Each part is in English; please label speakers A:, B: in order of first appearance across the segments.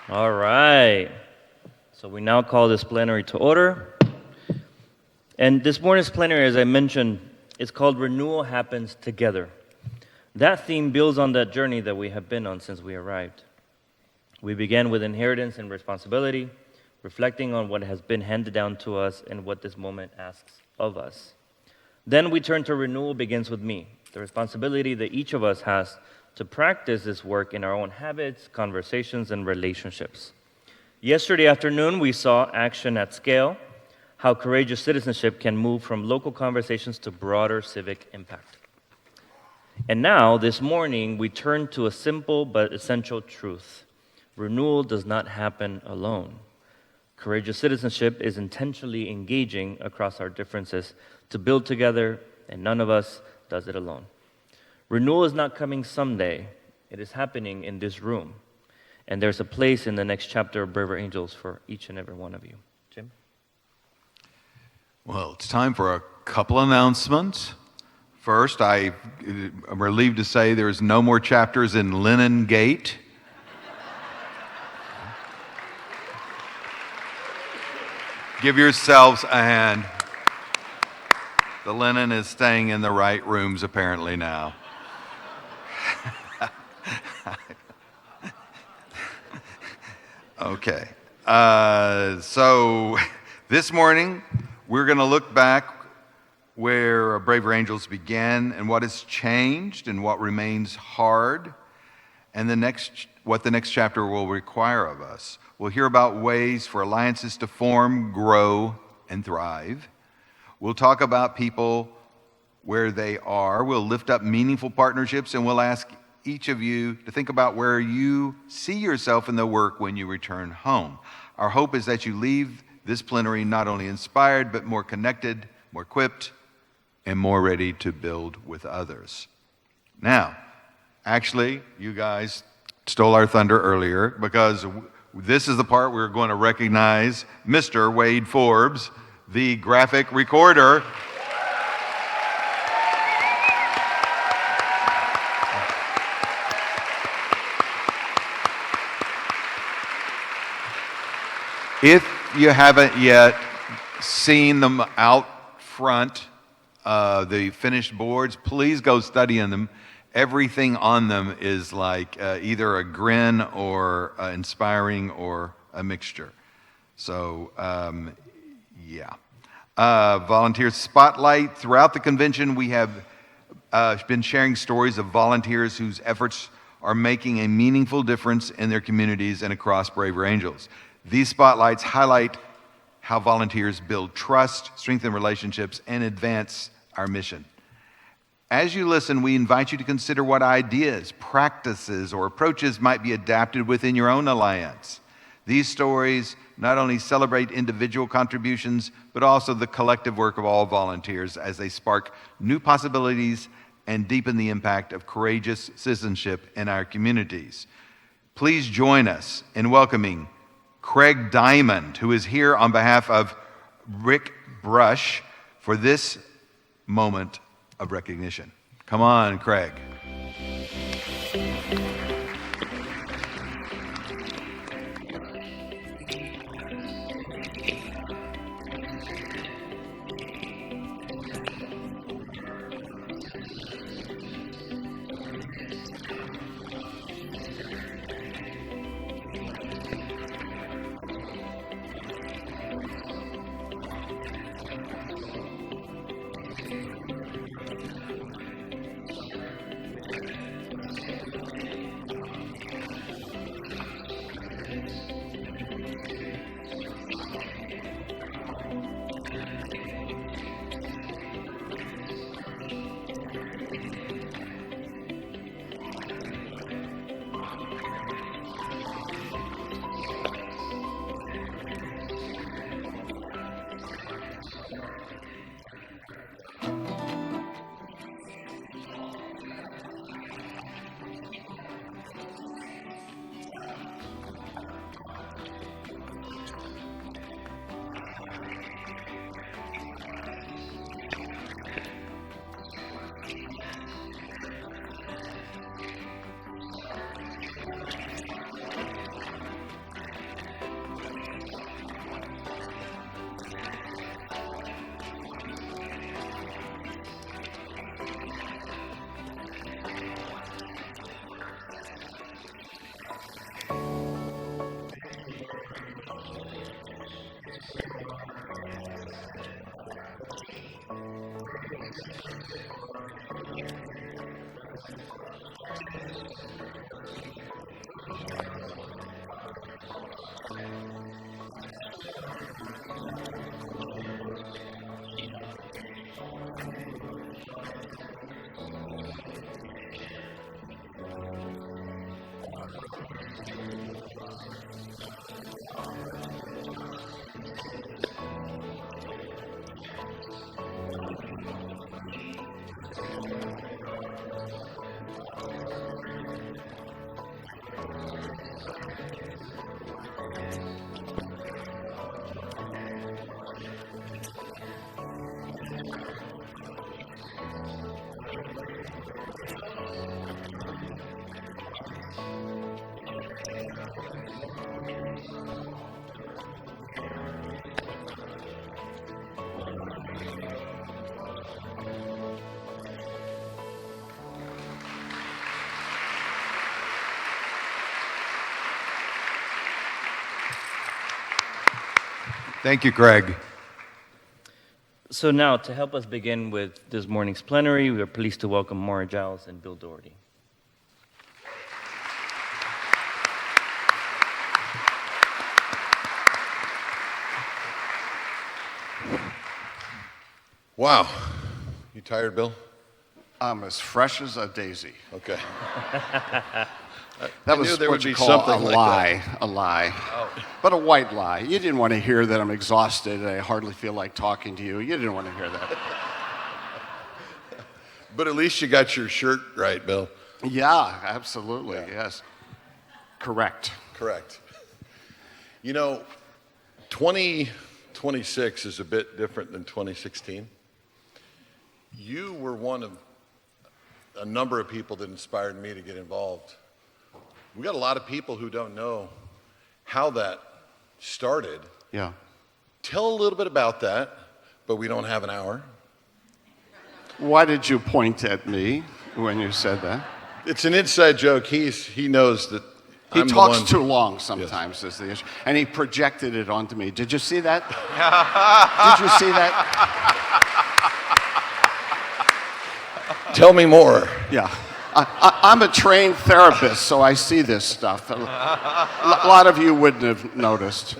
A: All right. So we now call this plenary to order. And this morning's plenary, as I mentioned, is called Renewal Happens Together. That theme builds on that journey that we have been on since we arrived. We began with inheritance and responsibility, reflecting on what has been handed down to us and what this moment asks of us. Then we turn to renewal begins with me, the responsibility that each of us has to practice this work in our own habits, conversations, and relationships. Yesterday afternoon, we saw action at scale, how courageous citizenship can move from local conversations to broader civic impact. And now, this morning, we turn to a simple but essential truth. Renewal does not happen alone. Courageous citizenship is intentionally engaging across our differences to build together, and none of us does it alone. Renewal is not coming someday. It is happening in this room. And there's a place in the next chapter of Braver Angels for each and every one of you. Jim?
B: Well, it's time for a couple announcements. First, I'm relieved to say there's no more chapters in Linen Gate. Give yourselves a hand. The linen is staying in the right rooms apparently now. Okay. So this morning, we're going to look back where Braver Angels began and what has changed and what remains hard and what the next chapter will require of us. We'll hear about ways for alliances to form, grow, and thrive. We'll talk about people where they are. We'll lift up meaningful partnerships, and we'll ask each of you to think about where you see yourself in the work when you return home. Our hope is that you leave this plenary not only inspired, but more connected, more equipped, and more ready to build with others. Now, actually, you guys stole our thunder earlier because this is the part we're going to recognize Mr. Wade Forbes, the graphic recorder. If you haven't yet seen them out front, the finished boards, please go study them. Everything on them is like either a grin or inspiring or a mixture. So, volunteer spotlight. Throughout the convention, we have been sharing stories of volunteers whose efforts are making a meaningful difference in their communities and across Braver Angels. These spotlights highlight how volunteers build trust, strengthen relationships, and advance our mission. As you listen, we invite you to consider what ideas, practices, or approaches might be adapted within your own alliance. These stories not only celebrate individual contributions, but also the collective work of all volunteers as they spark new possibilities and deepen the impact of courageous citizenship in our communities. Please join us in welcoming Craig Diamond, who is here on behalf of Rick Brush for this moment of recognition. Come on, Craig. Thank you, Craig.
A: So now, to help us begin with this morning's plenary, we are pleased to welcome Maura Giles and Bill Doherty.
C: Wow. You tired, Bill?
D: I'm as fresh as a daisy.
C: Okay.
D: That
C: I
D: was
C: knew there
D: what
C: would
D: you
C: be
D: call
C: something
D: a
C: like
D: lie,
C: that.
D: a lie. But a white lie. You didn't want to hear that I'm exhausted and I hardly feel like talking to you. You didn't want to hear that.
C: But at least you got your shirt right, Bill.
D: Yeah, absolutely, yes. Correct.
C: Correct. You know, 2026 is a bit different than 2016. You were one of a number of people that inspired me to get involved. We got a lot of people who don't know how that started.
D: Yeah.
C: Tell a little bit about that, but we don't have an hour.
D: Why did you point at me when you said that?
C: It's an inside joke. He knows that
D: He
C: I'm
D: talks
C: the one.
D: too long sometimes is the issue. And he projected it onto me. Did you see that? Did you see that?
C: Tell me more.
D: Yeah. I'm a trained therapist, so I see this stuff. A lot of you wouldn't have noticed.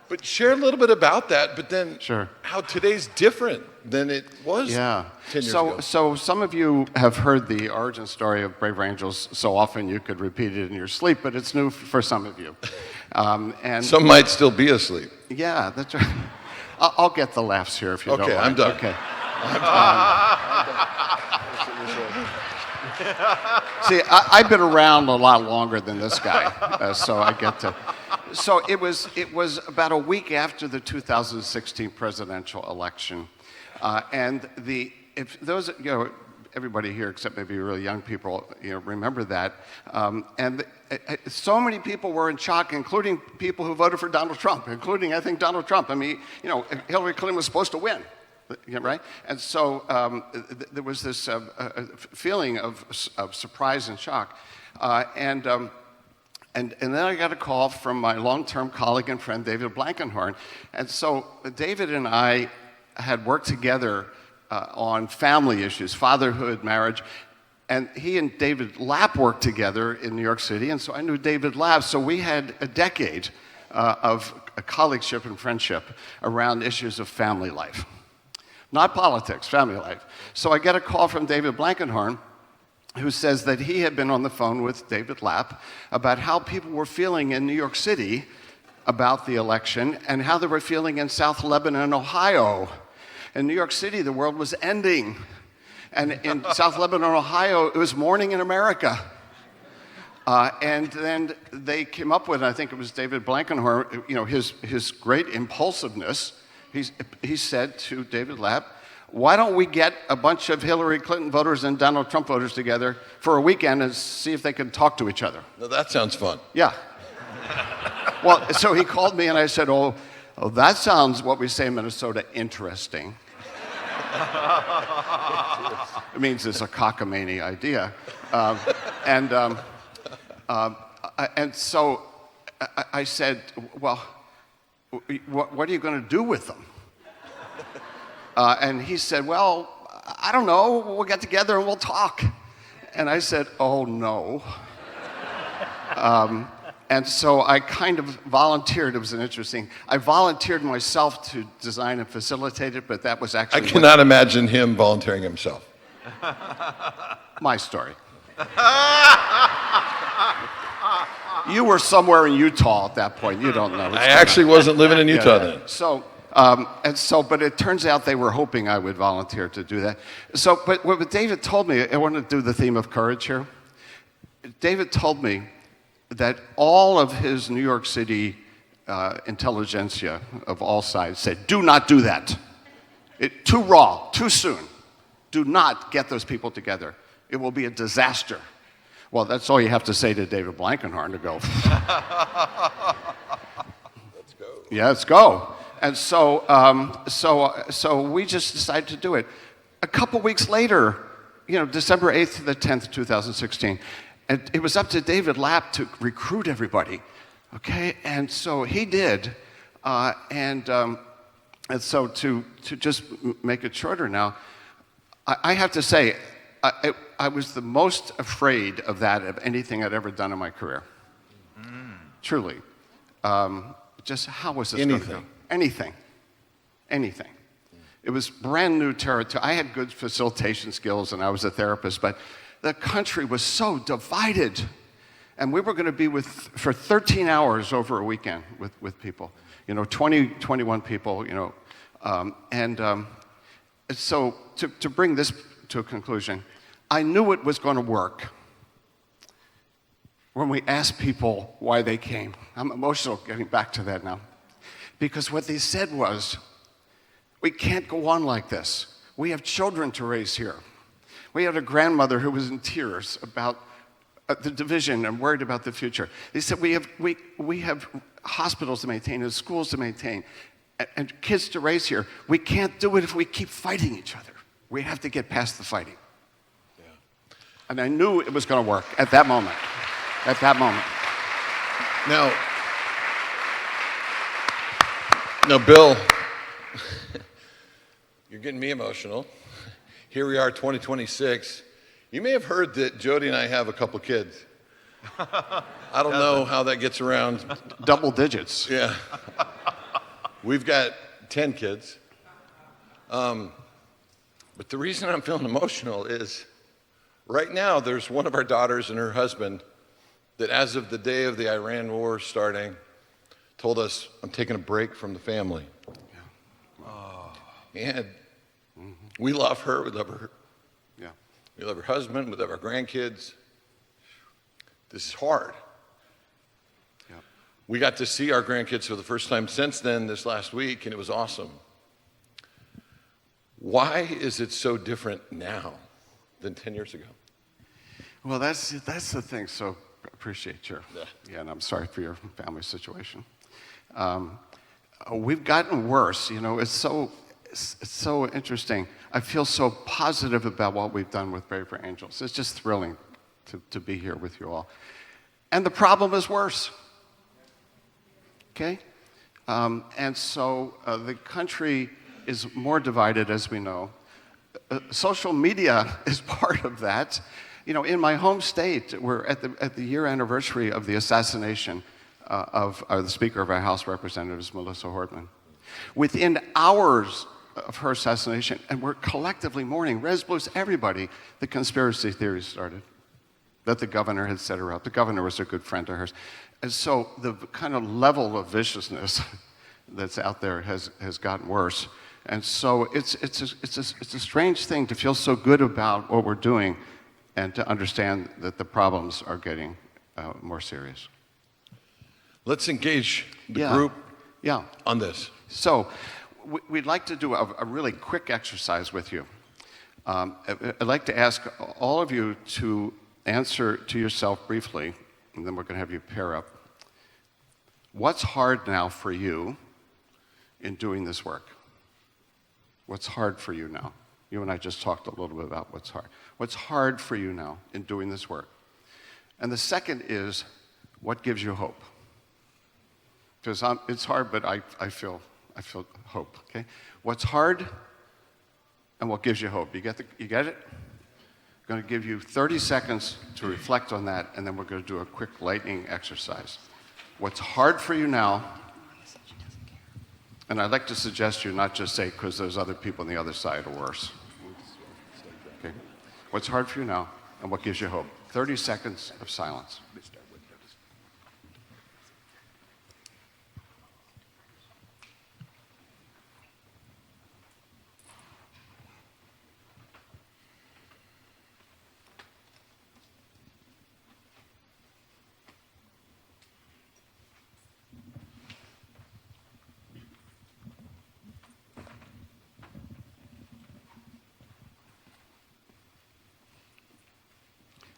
C: But share a little bit about that, but then
D: Sure.
C: how today's different than it was
D: Yeah.
C: 10 years ago.
D: So some of you have heard the origin story of Braver Angels so often you could repeat it in your sleep, but it's new for some of you. And
C: Some might still be asleep.
D: yeah, that's right. I'll get the laughs here if you don't
C: Okay,
D: mind.
C: I'm done.
D: Okay. See, I've been around a lot longer than this guy, so I get to. So it was about a week after the 2016 presidential election, and if those everybody here except maybe really young people remember that, and so many people were in shock, including people who voted for Donald Trump, including I think Donald Trump. I mean, Hillary Clinton was supposed to win. Yeah, right? And so there was this feeling of surprise and shock. And then I got a call from my long-term colleague and friend, David Blankenhorn. And so David and I had worked together on family issues, fatherhood, marriage. And he and David Lapp worked together in New York City. And so I knew David Lapp. So we had a decade of a colleagueship and friendship around issues of family life. Not politics, family life. So I get a call from David Blankenhorn, who says that he had been on the phone with David Lapp about how people were feeling in New York City about the election and how they were feeling in South Lebanon, Ohio. In New York City, the world was ending. And in South Lebanon, Ohio, it was morning in America. And then they came up with, I think it was David Blankenhorn, his great impulsiveness. He said to David Lapp, why don't we get a bunch of Hillary Clinton voters and Donald Trump voters together for a weekend and see if they can talk to each other?
C: Now that sounds fun.
D: Yeah. Well, so he called me and I said, oh, that sounds, what we say in Minnesota, interesting. It means it's a cockamamie idea. And so I said, well, what are you going to do with them? And he said, well, I don't know, we'll get together and we'll talk. And I said, oh no. And so I kind of volunteered. It was I volunteered myself to design and facilitate it, but that was
C: I
D: actually
C: cannot imagine him volunteering himself.
D: my story. You were somewhere in Utah at that point. You don't know.
C: I actually wasn't living in Utah then.
D: So, but it turns out they were hoping I would volunteer to do that. So, but what David told me, I want to do the theme of courage here. David told me that all of his New York City intelligentsia of all sides said, do not do that. Too raw, too soon. Do not get those people together. It will be a disaster. Well, that's all you have to say to David Blankenhorn to go.
C: Let's go.
D: Yeah, let's go. And so we just decided to do it. A couple weeks later, December 8th to the 10th, 2016, and it was up to David Lapp to recruit everybody, okay? And so he did, and so to just make it shorter now, I have to say, I was the most afraid of anything I'd ever done in my career. Truly. Just how was this going to go? Anything. It was brand new territory. I had good facilitation skills and I was a therapist, but the country was so divided. And we were going to be for 13 hours over a weekend with people. 21 people, so to bring this to a conclusion, I knew it was going to work when we asked people why they came. I'm emotional getting back to that now. Because what they said was, we can't go on like this. We have children to raise here. We had a grandmother who was in tears about the division and worried about the future. They said, we have hospitals to maintain and schools to maintain and kids to raise here. We can't do it if we keep fighting each other. We have to get past the fighting. Yeah. And I knew it was going to work at that moment.
C: Now, Bill, you're getting me emotional. Here we are, 2026. You may have heard that Jody and I have a couple kids. I don't know how that gets around.
D: Double digits.
C: Yeah. We've got 10 kids. But the reason I'm feeling emotional is right now there's one of our daughters and her husband that as of the day of the Iran war starting, told us, I'm taking a break from the family. Yeah. Oh. And we love her, we love her. Yeah. We love her husband, we love our grandkids. This is hard. Yeah. We got to see our grandkids for the first time since then this last week, and it was awesome. Why is it so different now than 10 years ago?
D: Well, that's the thing. So appreciate yeah, and I'm sorry for your family situation. We've gotten worse. It's so interesting. I feel so positive about what we've done with Braver Angels. It's just thrilling to be here with you all. And the problem is worse. Okay? And so the country is more divided, as we know. Social media is part of that. In my home state, we're at the year anniversary of the assassination of the Speaker of our House of Representatives, Melissa Hortman. Within hours of her assassination, and we're collectively mourning, Res Blues, everybody, the conspiracy theories started, that the governor had set her up. The governor was a good friend of hers. And so the kind of level of viciousness that's out there has gotten worse. And so it's a strange thing to feel so good about what we're doing and to understand that the problems are getting more serious.
C: Let's engage the group on this.
D: So we'd like to do a really quick exercise with you. I'd like to ask all of you to answer to yourself briefly, and then we're going to have you pair up. What's hard now for you in doing this work? What's hard for you now? You and I just talked a little bit about what's hard. What's hard for you now in doing this work? And the second is, what gives you hope? Because it's hard, but I feel hope, okay? What's hard and what gives you hope. You get it? I'm going to give you 30 seconds to reflect on that, and then we're going to do a quick lightning exercise. What's hard for you now, and I'd like to suggest you not just say, because there's other people on the other side or worse. Okay. What's hard for you now, and what gives you hope? 30 seconds of silence.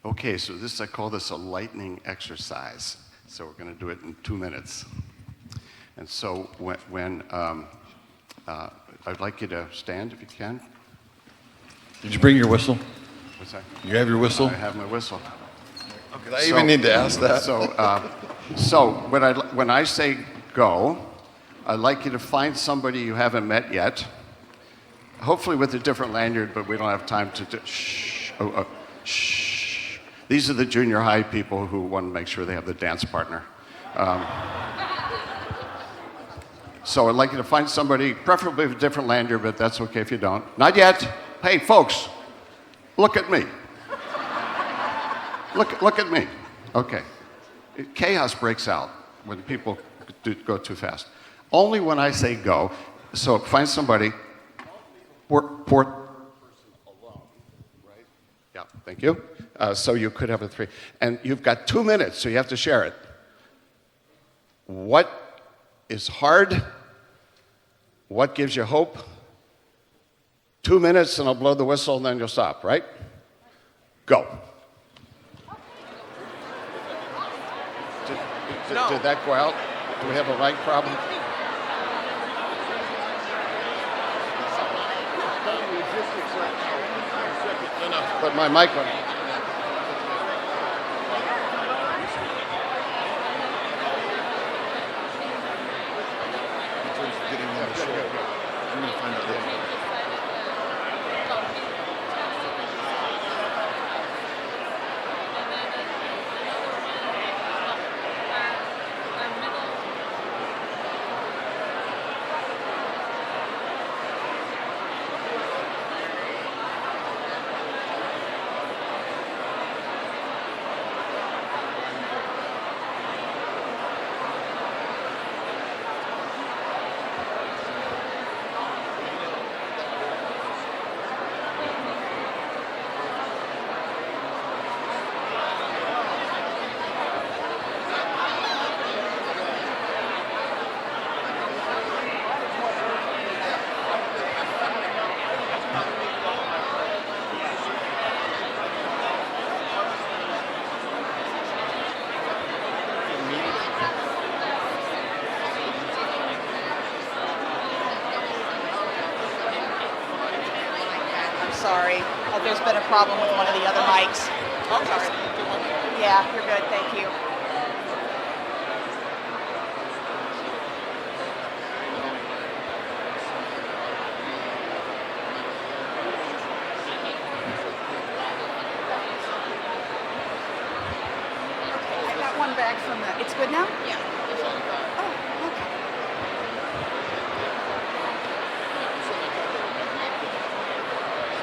D: Okay, so I call this a lightning exercise. So we're going to do it in 2 minutes. And so I'd like you to stand if you can.
E: Did you bring your whistle?
D: What's that?
E: You have your whistle?
D: I have my whistle.
C: Did I even need to ask that?
D: So when I say go, I'd like you to find somebody you haven't met yet, hopefully with a different lanyard, but we don't have time to do, shh. Shh. These are the junior high people who want to make sure they have the dance partner. So I'd like you to find somebody, preferably with a different lanyard, but that's okay if you don't. Not yet. Hey, folks, look at me. Look at me. Okay. Chaos breaks out when people go too fast. Only when I say go. So find somebody. Port. Yeah, thank you. So you could have a 3. And you've got 2 minutes, so you have to share it. What is hard? What gives you hope? 2 minutes, and I'll blow the whistle, and then you'll stop, right? Go. Did that go out? Do we have a mic problem? But my mic went out.
F: Sorry. There's been a problem with one of the other mics. Oh, sorry. Yeah, you're good. Thank you. Okay, I got one back from the... It's good now? Yeah. Oh, okay.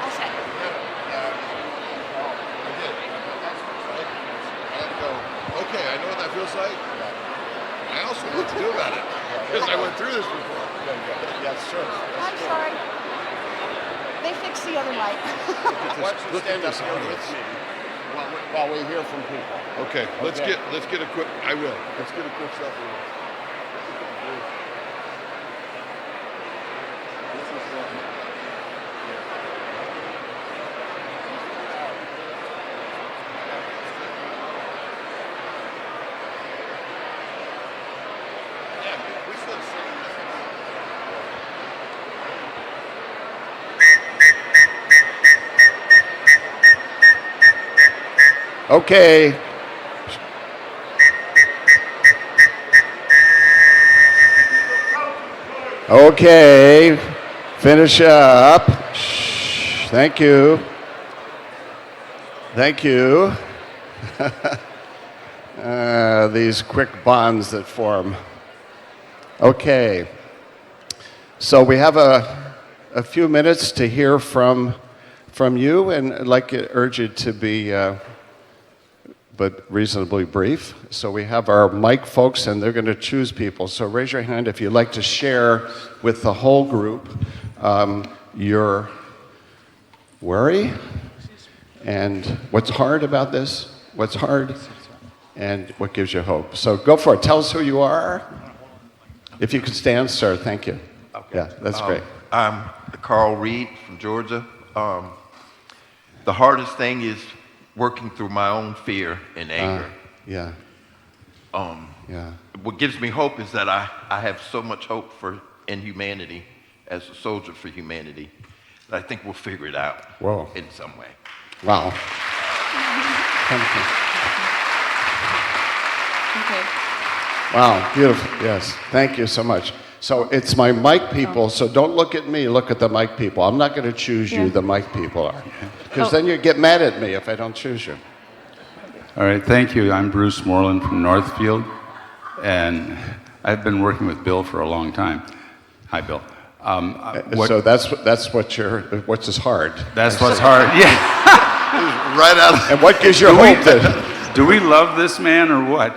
F: All set.
C: Okay, I know what that feels like. I also know what to do about it because I went through this before.
D: Yes, sir.
F: I'm sorry. They fixed the other mic.
D: Why don't you stand up here with me while we hear from people?
C: Okay, let's get a quick. I will. Let's get a quick selfie.
D: Okay. Okay. Finish up. Shh. Thank you. Thank you. These quick bonds that form. Okay. So we have a few minutes to hear from you, and I'd like to urge you to be but reasonably brief. So we have our mic folks, and they're going to choose people. So raise your hand if you'd like to share with the whole group your worry and what's hard about this, what's hard, and what gives you hope. So go for it. Tell us who you are. If you could stand, sir. Thank you.
G: Okay.
D: Yeah, that's great.
G: I'm Carl Reed from Georgia. The hardest thing is working through my own fear and anger.
D: Yeah. Yeah.
G: What gives me hope is that I have so much hope in humanity, as a soldier for humanity, that I think we'll figure it out.
D: Whoa.
G: In some way.
D: Wow. Thank you.
F: Okay.
D: Wow, beautiful. Yes, thank you so much. So it's my mic people, so don't look at me, look at the mic people. I'm not going to choose you, the mic people are. Because then you get mad at me if I don't choose you.
H: All right, thank you. I'm Bruce Moreland from Northfield, and I've been working with Bill for a long time. Hi, Bill.
D: So that's what's is hard.
H: That's what's hard. Yeah.
C: Right out.
D: And what gives you hope that?
H: Do we love this man or what?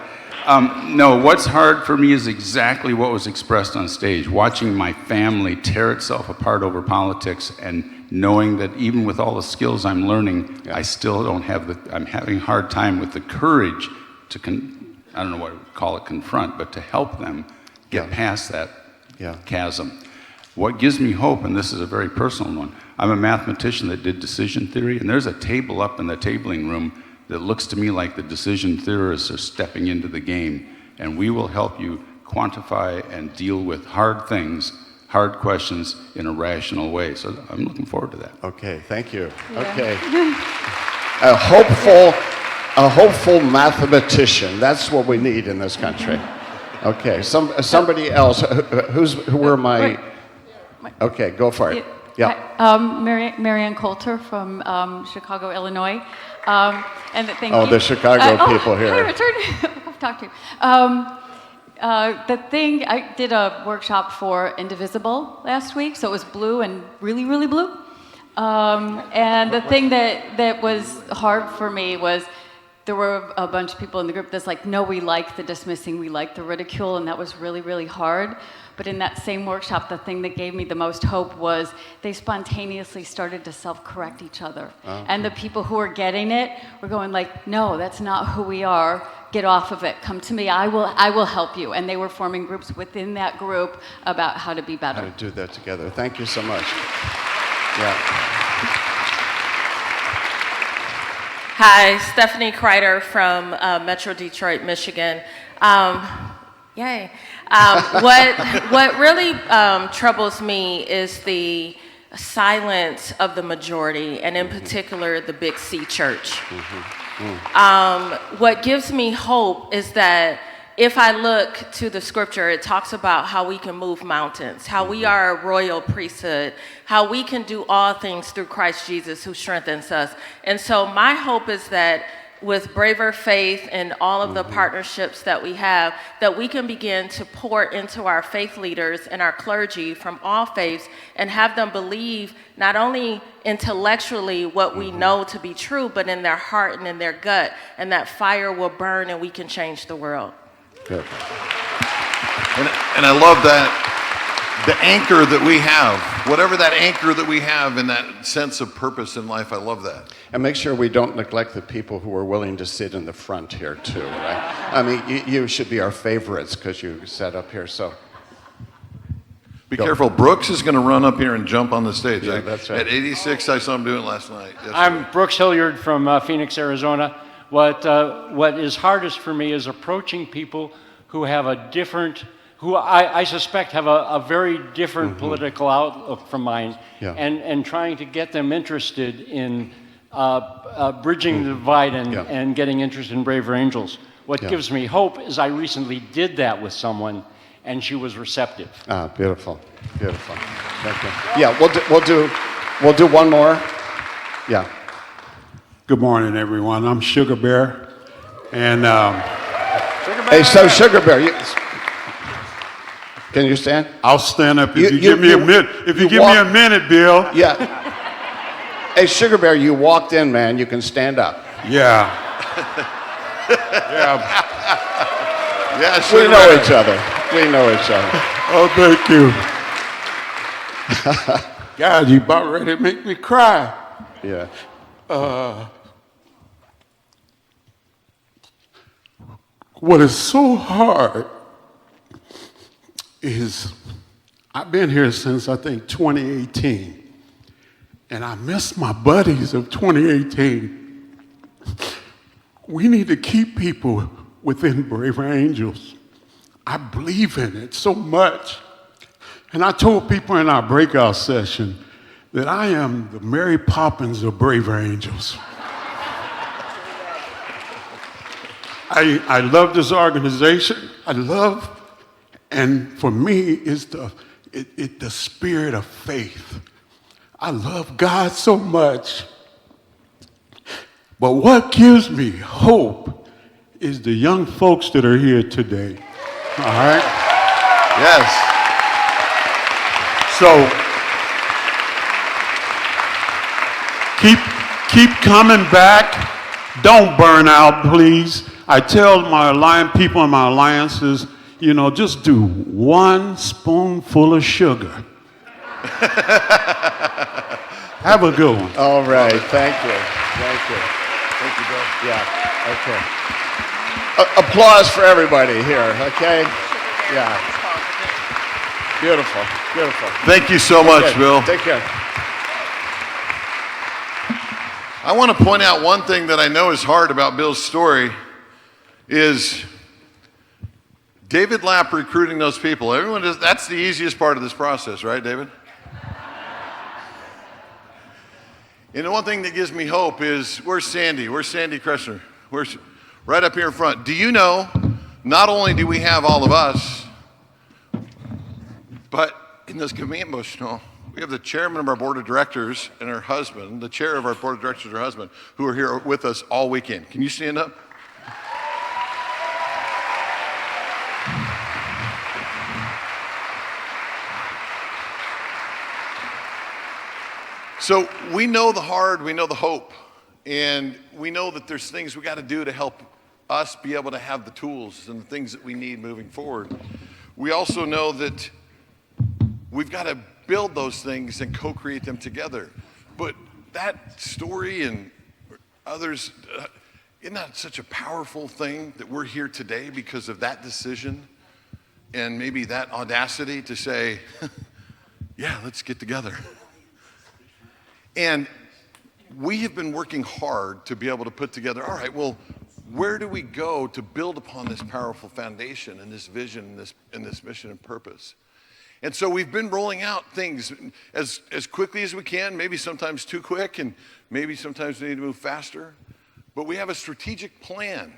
H: No, what's hard for me is exactly what was expressed on stage. Watching my family tear itself apart over politics and knowing that even with all the skills I'm learning, I still don't have I'm having a hard time with the courage to, I don't know what to call it, confront, but to help them get past that chasm. What gives me hope, and this is a very personal one, I'm a mathematician that did decision theory, and there's a table up in the tabling room that looks to me like the decision theorists are stepping into the game, and we will help you quantify and deal with hard things, hard questions in a rational way. So I'm looking forward to that.
D: Okay, thank you.
F: Yeah.
D: Okay. A hopeful mathematician. That's what we need in this country. Okay, somebody else. Who were my? Okay, go for it. Yeah.
I: Marianne Coulter from Chicago, Illinois. And thank
D: Oh,
I: you.
D: the Chicago people here.
I: Hi, Richard. I've talked to you. The thing, I did a workshop for Indivisible last week, so it was blue and really, really blue. And the thing that was hard for me was there were a bunch of people in the group that's like, no, we like the dismissing, we like the ridicule, and that was really, really hard. But in that same workshop, the thing that gave me the most hope was they spontaneously started to self-correct each other. And the people who were getting it were going like, no, that's not who we are. Get off of it. Come to me. I will help you. And they were forming groups within that group about how to be better.
D: How to do that together. Thank you so much. Yeah.
J: Hi, Stephanie Kreider from Metro Detroit, Michigan. Yay. What really troubles me is the silence of the majority, and in particular, the Big C church. What gives me hope is that if I look to the scripture, it talks about how we can move mountains, how we are a royal priesthood, how we can do all things through Christ Jesus who strengthens us. And so my hope is that with braver faith and all of the partnerships that we have, that we can begin to pour into our faith leaders and our clergy from all faiths and have them believe not only intellectually what we know to be true, but in their heart and in their gut, and that fire will burn and we can change the world.
D: Good.
C: And I love that. The anchor that we have, whatever that anchor that we have in that sense of purpose in life, I love that.
D: And make sure we don't neglect the people who are willing to sit in the front here too, right? I mean, you should be our favorites because you sat up here, so.
C: Be careful, Brooks is going to run up here and jump on the stage.
D: Yeah, that's right.
C: At 86, I saw him doing it last night. Yes,
K: I'm Brooks Hilliard from Phoenix, Arizona. What is hardest for me is approaching people who have a different, who I suspect have a very different political outlook from mine, and trying to get them interested in bridging the divide and getting interested in Braver Angels. What gives me hope is I recently did that with someone, and she was receptive.
D: Ah, beautiful, beautiful. Thank you. Yeah, we'll do one more. Yeah.
L: Good morning, everyone. I'm Sugar Bear, and
D: Hey, so Sugar Bear, can you stand?
L: I'll stand up if you
D: You-
L: give me a
D: you-
L: minute. If you
D: you
L: give me a
D: walk-
L: minute, Bill.
D: Yeah. Hey, Sugar Bear, you walked in, man. You can stand up.
L: Yeah. Yeah.
C: Yeah,
D: We
C: Sugar
D: know
C: Bear.
D: each other. We know each other.
L: Oh, thank you. God, you about ready to make me cry.
D: Yeah.
L: What is so hard is I've been here since I think 2018, and I miss my buddies of 2018. We need to keep people within Braver Angels. I believe in it so much. And I told people in our breakout session that I am the Mary Poppins of Braver Angels. I love this organization. And for me, it's the spirit of faith. I love God so much. But what gives me hope is the young folks that are here today. All right?
C: Yes.
L: So keep coming back. Don't burn out, please. I tell my people in my alliances, just do 1 spoonful of sugar. Have a good one.
D: All right. Thank you. Thank you.
C: Thank you, Bill.
D: Yeah. Okay. Applause for everybody here. Okay. Yeah. Beautiful. Beautiful.
C: Thank you so much,
D: Okay,
C: Bill.
D: Take care.
C: I want to point out one thing that I know is hard about Bill's story is David Lapp recruiting those people. That's the easiest part of this process, right, David? And the one thing that gives me hope is, where's Sandy? Where's Sandy Kreshner? Where's right up here in front? Do you know, not only do we have all of us, but in this command motional, we have the chairman of our board of directors and her husband, the chair of our board of directors and her husband, who are here with us all weekend. Can you stand up? So we know the hard, we know the hope, and we know that there's things we got to do to help us be able to have the tools and the things that we need moving forward. We also know that we've got to build those things and co-create them together. But that story and others, isn't that such a powerful thing that we're here today because of that decision and maybe that audacity to say, yeah, let's get together. And we have been working hard to be able to put together, all right, well, where do we go to build upon this powerful foundation and this vision and this mission and purpose? And so we've been rolling out things as quickly as we can, maybe sometimes too quick, and maybe sometimes we need to move faster. But we have a strategic plan.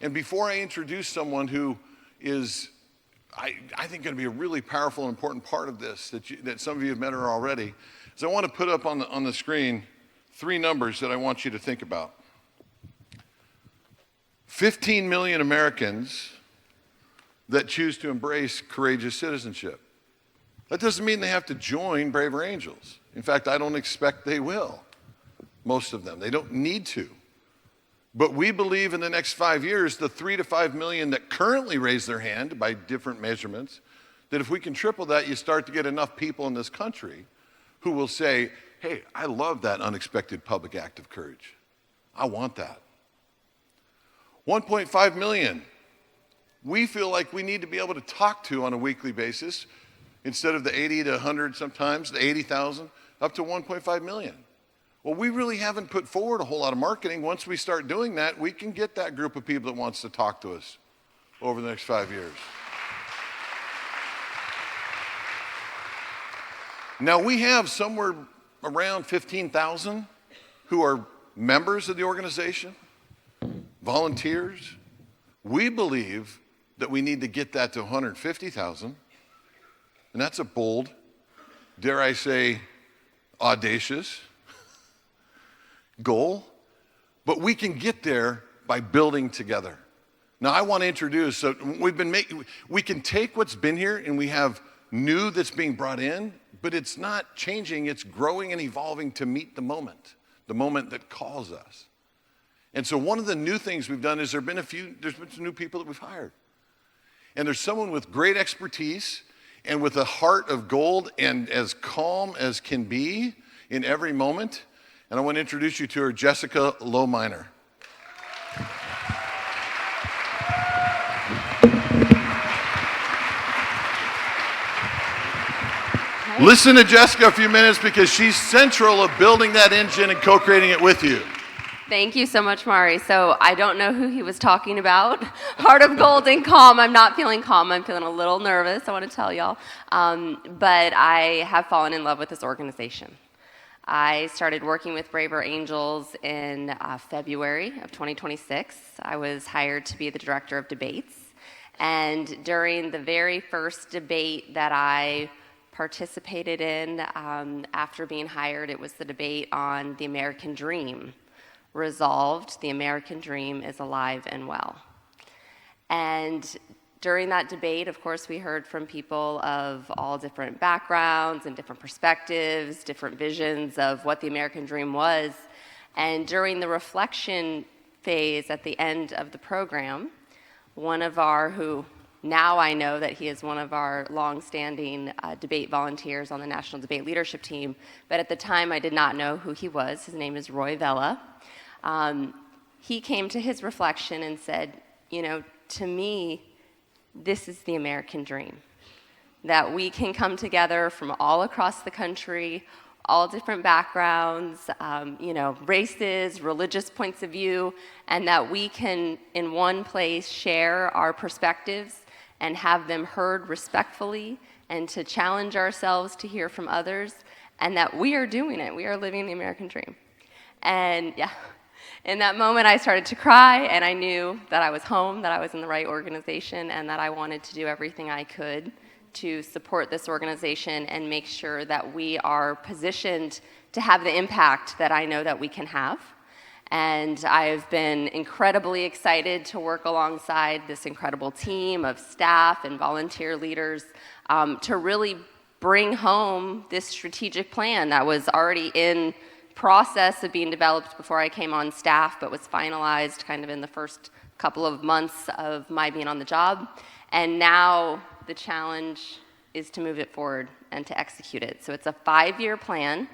C: And before I introduce someone who is, I think, going to be a really powerful and important part of this, that some of you have met her already, is I want to put up on the screen 3 numbers that I want you to think about. 15 million Americans that choose to embrace courageous citizenship. That doesn't mean they have to join Braver Angels. In fact, I don't expect they will, most of them. They don't need to. But we believe in the next 5 years, the 3 to 5 million that currently raise their hand by different measurements, that if we can triple that, you start to get enough people in this country who will say, hey, I love that unexpected public act of courage. I want that. 1.5 million, we feel like we need to be able to talk to on a weekly basis, instead of the 80 to 100 sometimes, the 80,000, up to 1.5 million. Well, we really haven't put forward a whole lot of marketing. Once we start doing that, we can get that group of people that wants to talk to us over the next 5 years. Now, we have somewhere around 15,000 who are members of the organization, volunteers. We believe that we need to get that to 150,000, and that's a bold, dare I say, audacious, goal, but we can get there by building together. Now, I want to introduce, so we can take what's been here and we have new that's being brought in, but it's not changing, it's growing and evolving to meet the moment that calls us. And so one of the new things we've done is there's been some new people that we've hired. And there's someone with great expertise and with a heart of gold and as calm as can be in every moment. And I want to introduce you to her, Jessica Lowe-Minor. Listen to Jessica a few minutes because she's central of building that engine and co-creating it with you.
M: Thank you so much, Mari. So I don't know who he was talking about. Heart of gold and calm. I'm not feeling calm. I'm feeling a little nervous, I want to tell y'all. But I have fallen in love with this organization. I started working with Braver Angels in February of 2026. I was hired to be the director of debates. And during the very first debate that I participated in after being hired, it was the debate on the American dream. Resolved, the American dream is alive and well. And during that debate, of course, we heard from people of all different backgrounds and different perspectives, different visions of what the American dream was. And during the reflection phase at the end of the program, one of our, who now I know that he is one of our longstanding debate volunteers on the National Debate Leadership Team, but at the time I did not know who he was. His name is Roy Vela. He came to his reflection and said, you know, to me, this is the American dream. That we can come together from all across the country, all different backgrounds, races, religious points of view, and that we can, in one place, share our perspectives and have them heard respectfully and to challenge ourselves to hear from others, and that we are doing it. We are living the American dream. And yeah, in that moment I started to cry, and I knew that I was home, that I was in the right organization, and that I wanted to do everything I could to support this organization and make sure that we are positioned to have the impact that I know that we can have. And I've been incredibly excited to work alongside this incredible team of staff and volunteer leaders to really bring home this strategic plan that was already in process of being developed before I came on staff, but was finalized kind of in the first couple of months of my being on the job. And now the challenge is to move it forward and to execute it. So it's a 5-year plan.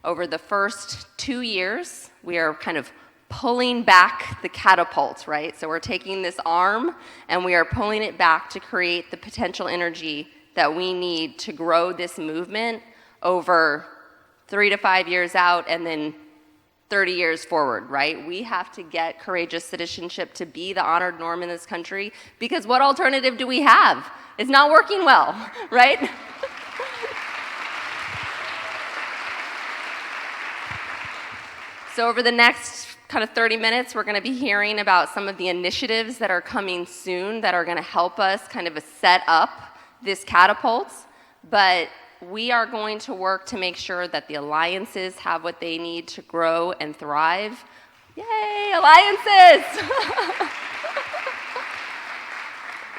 M: Over the first 2 years, we are kind of pulling back the catapult, right? So we're taking this arm and we are pulling it back to create the potential energy that we need to grow this movement over 3 to 5 years out and then 30 years forward, right? We have to get courageous citizenship to be the honored norm in this country, because what alternative do we have? It's not working well, right? So over the next kind of 30 minutes, we're going to be hearing about some of the initiatives that are coming soon that are going to help us kind of set up this catapult. But we are going to work to make sure that the alliances have what they need to grow and thrive. Yay, alliances!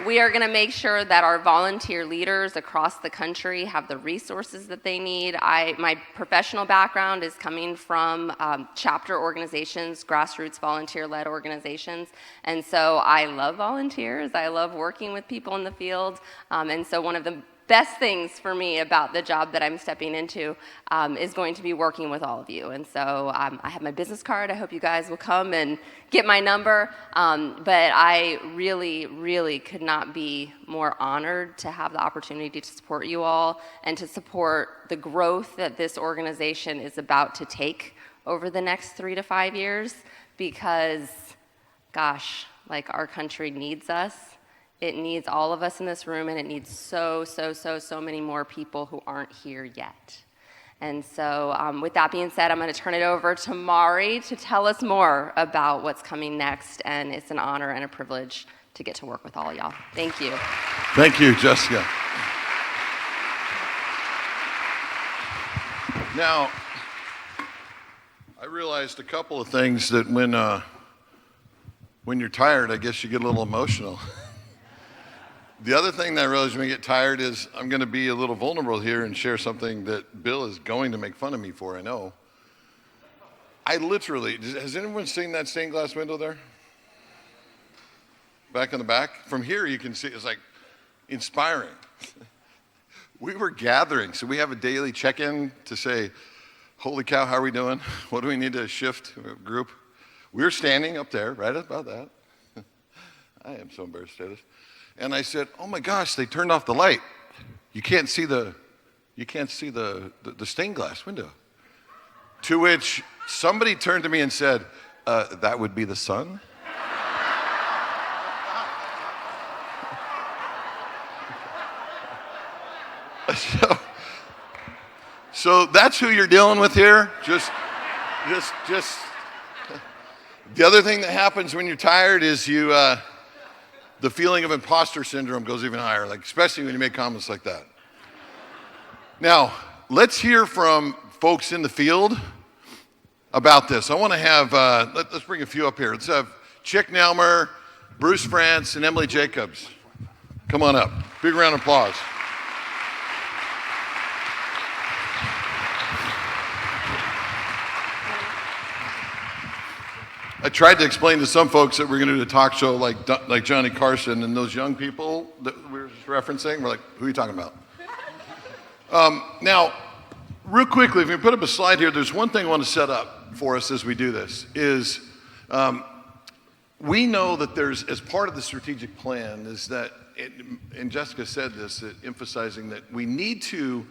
M: We are going to make sure that our volunteer leaders across the country have the resources that they need. My professional background is coming from chapter organizations, grassroots volunteer-led organizations, and so I love volunteers. I love working with people in the field, and so one of the best things for me about the job that I'm stepping into is going to be working with all of you. And so I have my business card. I hope you guys will come and get my number. But I really, really could not be more honored to have the opportunity to support you all and to support the growth that this organization is about to take over the next 3 to 5 years, because, gosh, like, our country needs us. It needs all of us in this room, and it needs so many more people who aren't here yet. And so with that being said, I'm going to turn it over to Mari to tell us more about what's coming next, and it's an honor and a privilege to get to work with all of y'all. Thank you.
C: Thank you, Jessica. Now, I realized a couple of things that when you're tired, I guess you get a little emotional. The other thing that I realized when you get tired is I'm going to be a little vulnerable here and share something that Bill is going to make fun of me for, I know. I literally, has anyone seen that stained glass window there? Back in the back? From here you can see, it's like inspiring. We were gathering, so we have a daily check-in to say, holy cow, how are we doing? What do we need to shift group? We were standing up there, right about that. I am so embarrassed at this. And I said, oh my gosh, they turned off the light. You can't see the stained glass window. To which somebody turned to me and said, that would be the sun? So that's who you're dealing with here. Just. The other thing that happens when you're tired is the feeling of imposter syndrome goes even higher, like especially when you make comments like that. Now, let's hear from folks in the field about this. I want to have, let's bring a few up here. Let's have Chick Nelmer, Bruce France, and Emily Jacobs. Come on up. Big round of applause. I tried to explain to some folks that we're going to do a talk show like Johnny Carson, and those young people that we were just referencing, we're like, who are you talking about? Now, real quickly, if we put up a slide here, there's one thing I want to set up for us as we do this, is we know that there's, as part of the strategic plan, is that, and Jessica said this, emphasizing that we need to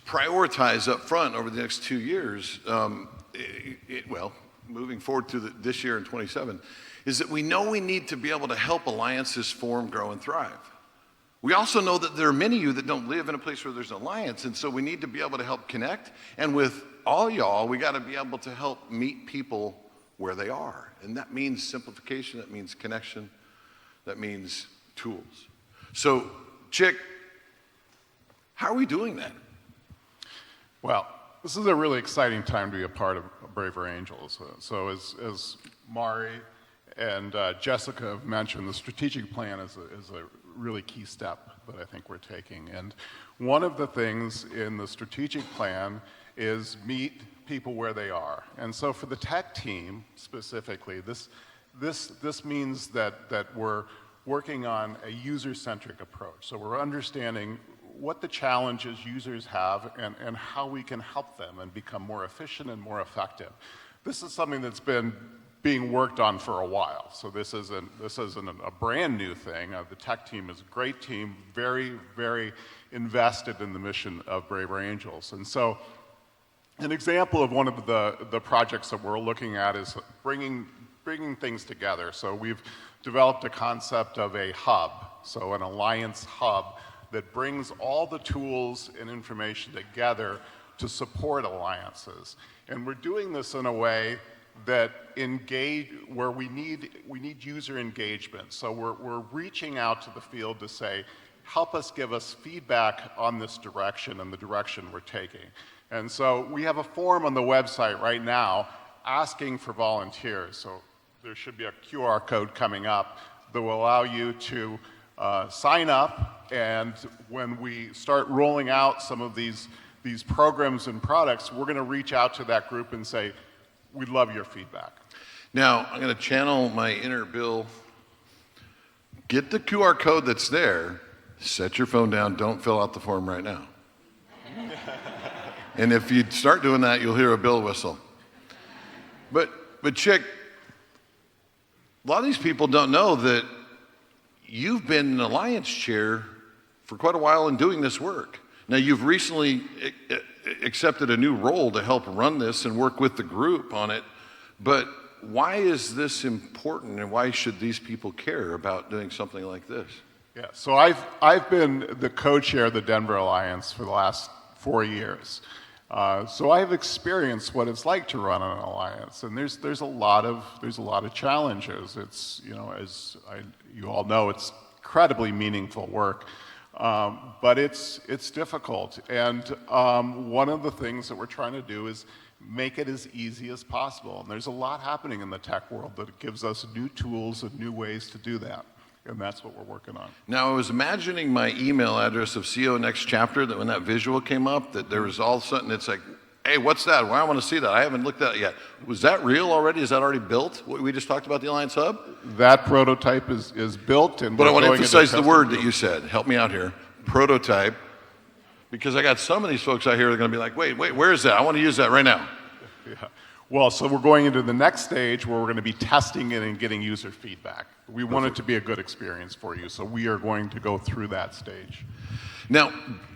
C: prioritize up front over the next 2 years, moving forward to this year and 27, is that we know we need to be able to help alliances form, grow, and thrive. We also know that there are many of you that don't live in a place where there's an alliance, and so we need to be able to help connect. And with all y'all, we got to be able to help meet people where they are. And that means simplification, that means connection, that means tools. So, Chick, how are we doing that?
N: Well, this is a really exciting time to be a part of Braver Angels. So as Mari and Jessica have mentioned, the strategic plan is a really key step that I think we're taking. And one of the things in the strategic plan is meet people where they are. And so for the tech team specifically, this means that we're working on a user-centric approach. So we're understanding what the challenges users have and how we can help them and become more efficient and more effective. This is something that's been being worked on for a while. So this isn't a brand new thing. The tech team is a great team, very, very invested in the mission of Braver Angels. And so an example of one of the projects that we're looking at is bringing things together. So we've developed a concept of a hub, so an alliance hub, that brings all the tools and information together to support alliances. And we're doing this in a way that where we need user engagement. So we're reaching out to the field to say, help us give us feedback on this direction and the direction we're taking. And so we have a form on the website right now asking for volunteers. So there should be a QR code coming up that will allow you to sign up, and when we start rolling out some of these programs and products, we're going to reach out to that group and say, we'd love your feedback.
C: Now, I'm going to channel my inner Bill. Get the QR code that's there, set your phone down, don't fill out the form right now. And if you start doing that, you'll hear a Bill whistle. But Chick, a lot of these people don't know that you've been an alliance chair for quite a while in doing this work. Now, you've recently accepted a new role to help run this and work with the group on it, but why is this important, and why should these people care about doing something like this?
N: Yeah, so I've been the co-chair of the Denver Alliance for the last 4 years. So I've experienced what it's like to run an alliance, and there's a lot of challenges. It's, as you all know, it's incredibly meaningful work, but it's difficult. And one of the things that we're trying to do is make it as easy as possible. And there's a lot happening in the tech world that gives us new tools and new ways to do that. And that's what we're working on.
C: Now, I was imagining my email address of CO Next Chapter, that when that visual came up, that there was all of a sudden, it's like, hey, what's that? Well, I want to see that. I haven't looked at it yet. Was that real already? Is that already built? What we just talked about, the Alliance Hub?
N: That prototype is built, and
C: But I want to
N: going into
C: emphasize the
N: testing
C: word that
N: mode.
C: you said. Help me out here. Prototype. Because I got some of these folks out here that are going to be like, wait, where is that? I want to use that right now.
N: Yeah. Well, so we're going into the next stage where we're going to be testing it and getting user feedback. We want it to be a good experience for you, so we are going to go through that stage.
C: Now,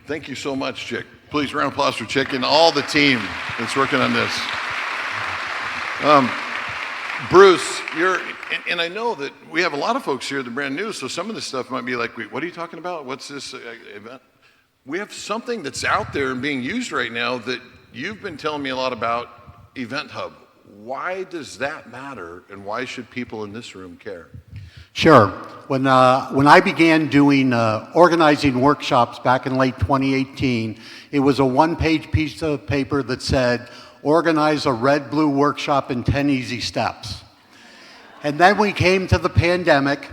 C: thank you so much, Chick. Please, round of applause for Chick and all the team that's working on this. Bruce, and I know that we have a lot of folks here that are brand new, so some of this stuff might be like, wait, what are you talking about? What's this event? We have something that's out there and being used right now that you've been telling me a lot about, Event Hub. Why does that matter, and why should people in this room care?
O: Sure. When I began doing organizing workshops back in late 2018, it was a one-page piece of paper that said, organize a red-blue workshop in 10 easy steps. And then we came to the pandemic,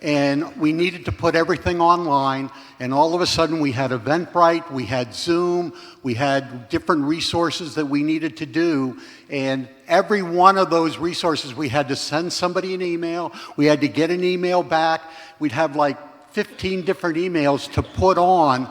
O: and we needed to put everything online, and all of a sudden we had Eventbrite, we had Zoom, we had different resources that we needed to do, and every one of those resources we had to send somebody an email, we had to get an email back, we'd have like 15 different emails to put on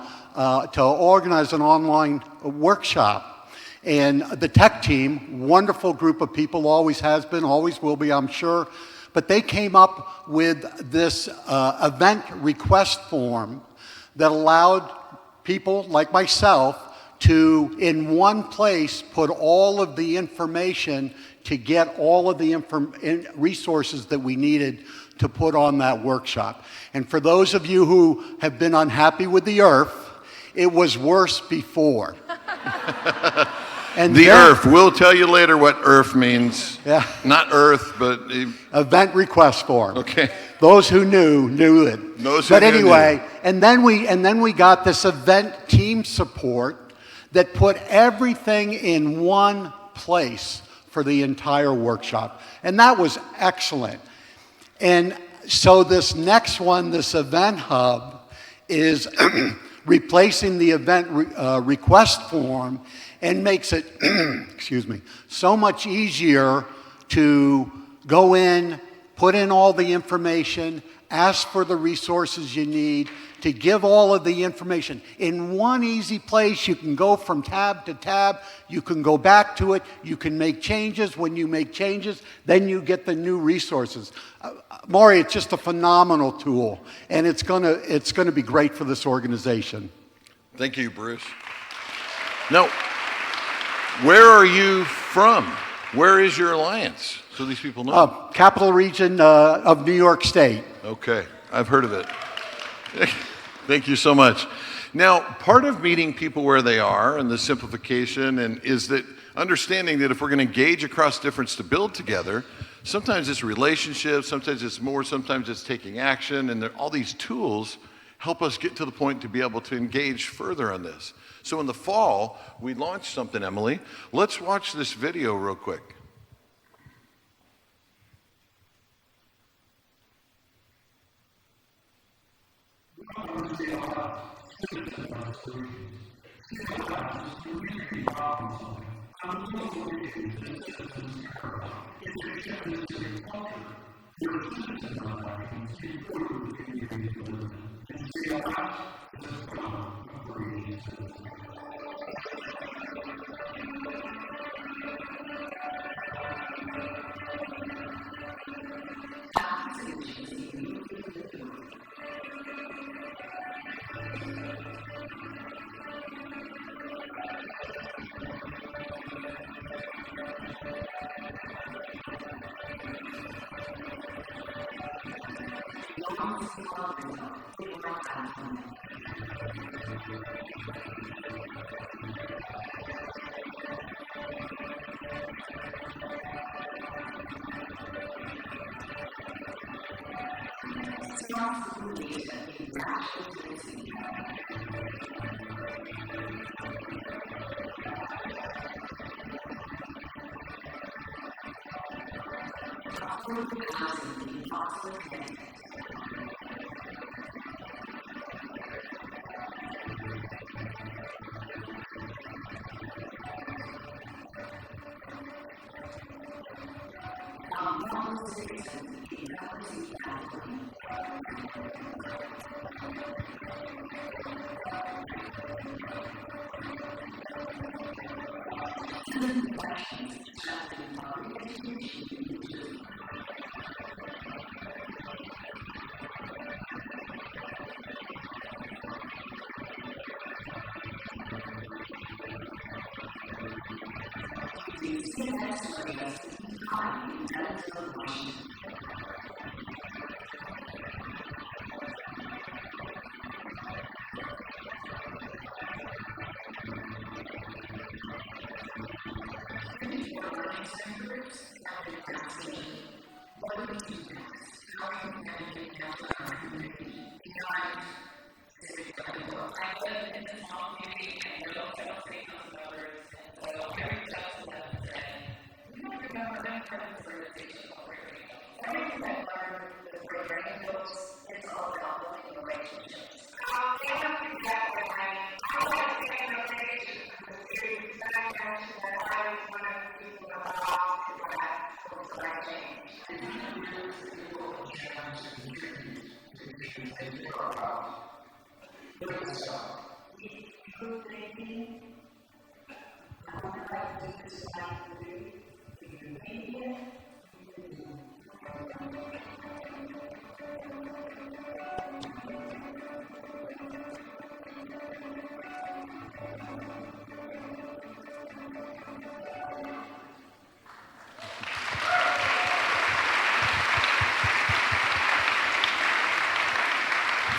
O: to organize an online workshop. And the tech team, wonderful group of people, always has been, always will be, I'm sure, but they came up with this event request form that allowed people like myself to, in one place, put all of the information to get all of the resources that we needed to put on that workshop. And for those of you who have been unhappy with the IRF, it was worse before. And
C: the IRF. We'll tell you later what IRF means.
O: Yeah.
C: Not Earth, but
O: event request form.
C: Okay.
O: Those who knew it.
C: Those who
O: but
C: knew,
O: anyway,
C: knew.
O: and then we got this event team support that put everything in one place for the entire workshop, and that was excellent. And so this next one, this Event Hub, is replacing the event request form and makes it, excuse me, so much easier to go in, put in all the information, ask for the resources you need, to give all of the information. In one easy place, you can go from tab to tab, you can go back to it, you can make changes. When you make changes, then you get the new resources. Maury, it's just a phenomenal tool, and it's gonna be great for this organization.
C: Thank you, Bruce. Now, where are you from? Where is your alliance? So these people know.
O: Capital Region of New York State.
C: Okay, I've heard of it. Thank you so much. Now, part of meeting people where they are and the simplification is that understanding that if we're going to engage across difference to build together, sometimes it's relationships, sometimes it's more, sometimes it's taking action, and all these tools help us get to the point to be able to engage further on this. So in the fall, we launched something, Emily. Let's watch this video real quick.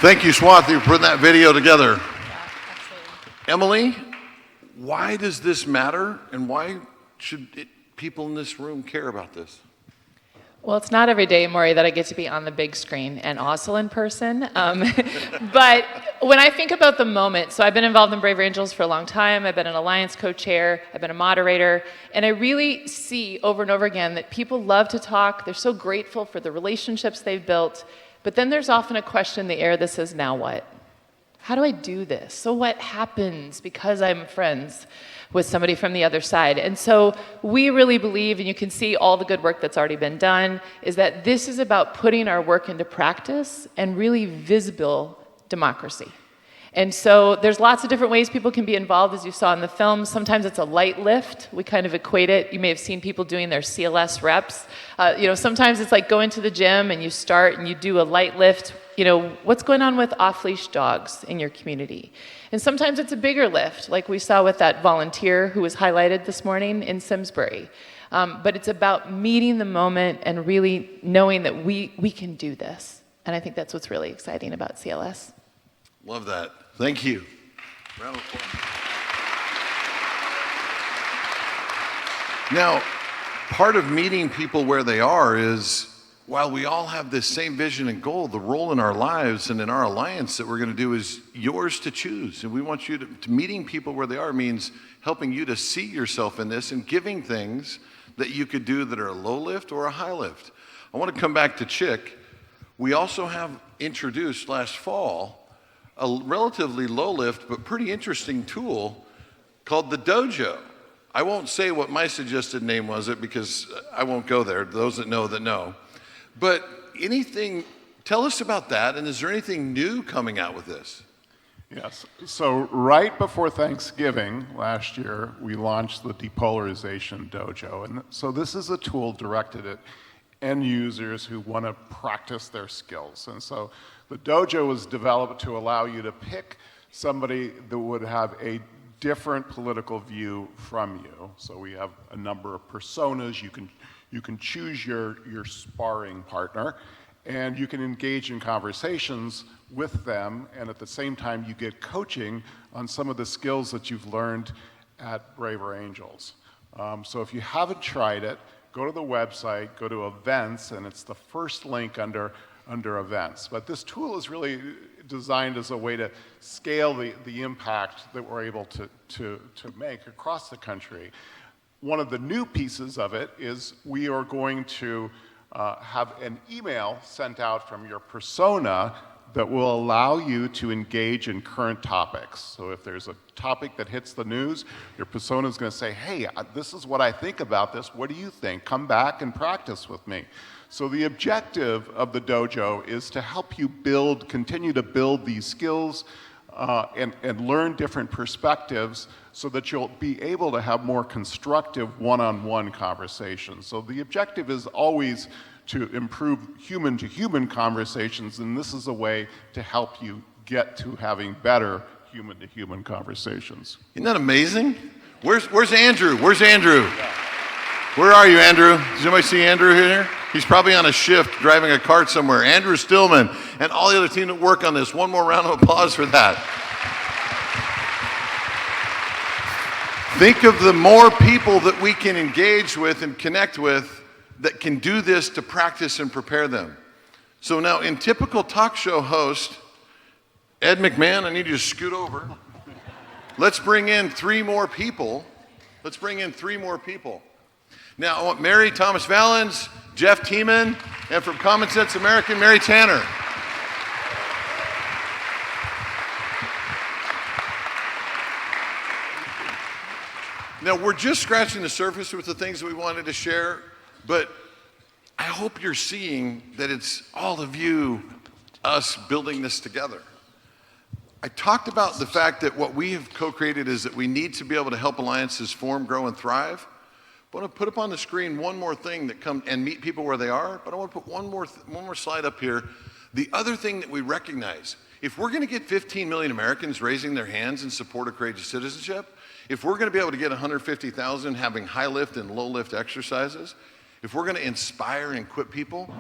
C: Thank you, Swati, for putting that video together. Emily, why does this matter, and why should people in this room care about this?
P: Well, it's not every day, Maury, that I get to be on the big screen and also in person. But when I think about the moment, so I've been involved in Brave Angels for a long time. I've been an Alliance co-chair. I've been a moderator. And I really see over and over again that people love to talk. They're so grateful for the relationships they've built. But then there's often a question in the air that says, now what? How do I do this? So what happens because I'm friends with somebody from the other side? And so we really believe, and you can see all the good work that's already been done, is that this is about putting our work into practice and really visible democracy. And so there's lots of different ways people can be involved, as you saw in the film. Sometimes it's a light lift. We kind of equate it. You may have seen people doing their CLS reps. Sometimes it's like going to the gym and you start and you do a light lift. What's going on with off-leash dogs in your community? And sometimes it's a bigger lift, like we saw with that volunteer who was highlighted this morning in Simsbury. But it's about meeting the moment and really knowing that we can do this. And I think that's what's really exciting about CLS.
C: Love that. Thank you. Round of applause. Now, part of meeting people where they are is, while we all have this same vision and goal, the role in our lives and in our alliance that we're going to do is yours to choose. And we want you to meeting people where they are means helping you to see yourself in this and giving things that you could do that are a low lift or a high lift. I want to come back to Chick. We also have introduced last fall a relatively low lift but pretty interesting tool called the Dojo. I won't say what my suggested name was because I won't go there. Those that know. But tell us about that, and is there anything new coming out with this?
N: Yes. So right before Thanksgiving last year, we launched the Depolarization Dojo. And so this is a tool directed at end users who want to practice their skills. And so the dojo was developed to allow you to pick somebody that would have a different political view from you. So we have a number of personas. You can choose your sparring partner, and you can engage in conversations with them, and at the same time you get coaching on some of the skills that you've learned at Braver Angels. So if you haven't tried it, go to the website, go to events, and it's the first link under events. But this tool is really designed as a way to scale the impact that we're able to make across the country. One of the new pieces of it is we are going to have an email sent out from your persona that will allow you to engage in current topics. So if there's a topic that hits the news, your persona is going to say, hey, this is what I think about this. What do you think? Come back and practice with me. So the objective of the dojo is to help you continue to build these skills and learn different perspectives so that you'll be able to have more constructive one-on-one conversations. So the objective is always to improve human-to-human conversations, and this is a way to help you get to having better human-to-human conversations.
C: Isn't that amazing? Where's Andrew? Where's Andrew? Where are you, Andrew? Does anybody see Andrew here? He's probably on a shift driving a cart somewhere. Andrew Stillman and all the other team that work on this. One more round of applause for that. Think of the more people that we can engage with and connect with that can do this to practice and prepare them. So now, in typical talk show host, Ed McMahon, I need you to scoot over. Let's bring in 3 more people. Let's bring in 3 more people. Now, I want Mary Thomas Valens, Jeff Tiemann, and from Common Sense American, Mary Tanner. Now, we're just scratching the surface with the things that we wanted to share, but I hope you're seeing that it's all of you, us building this together. I talked about the fact that what we have co-created is that we need to be able to help alliances form, grow, and thrive. But I want to put up on the screen one more thing that come and meet people where they are, but I want to put one more slide up here. The other thing that we recognize, if we're going to get 15 million Americans raising their hands in support of courageous citizenship, if we're going to be able to get 150,000 having high lift and low lift exercises, if we're going to inspire and equip people,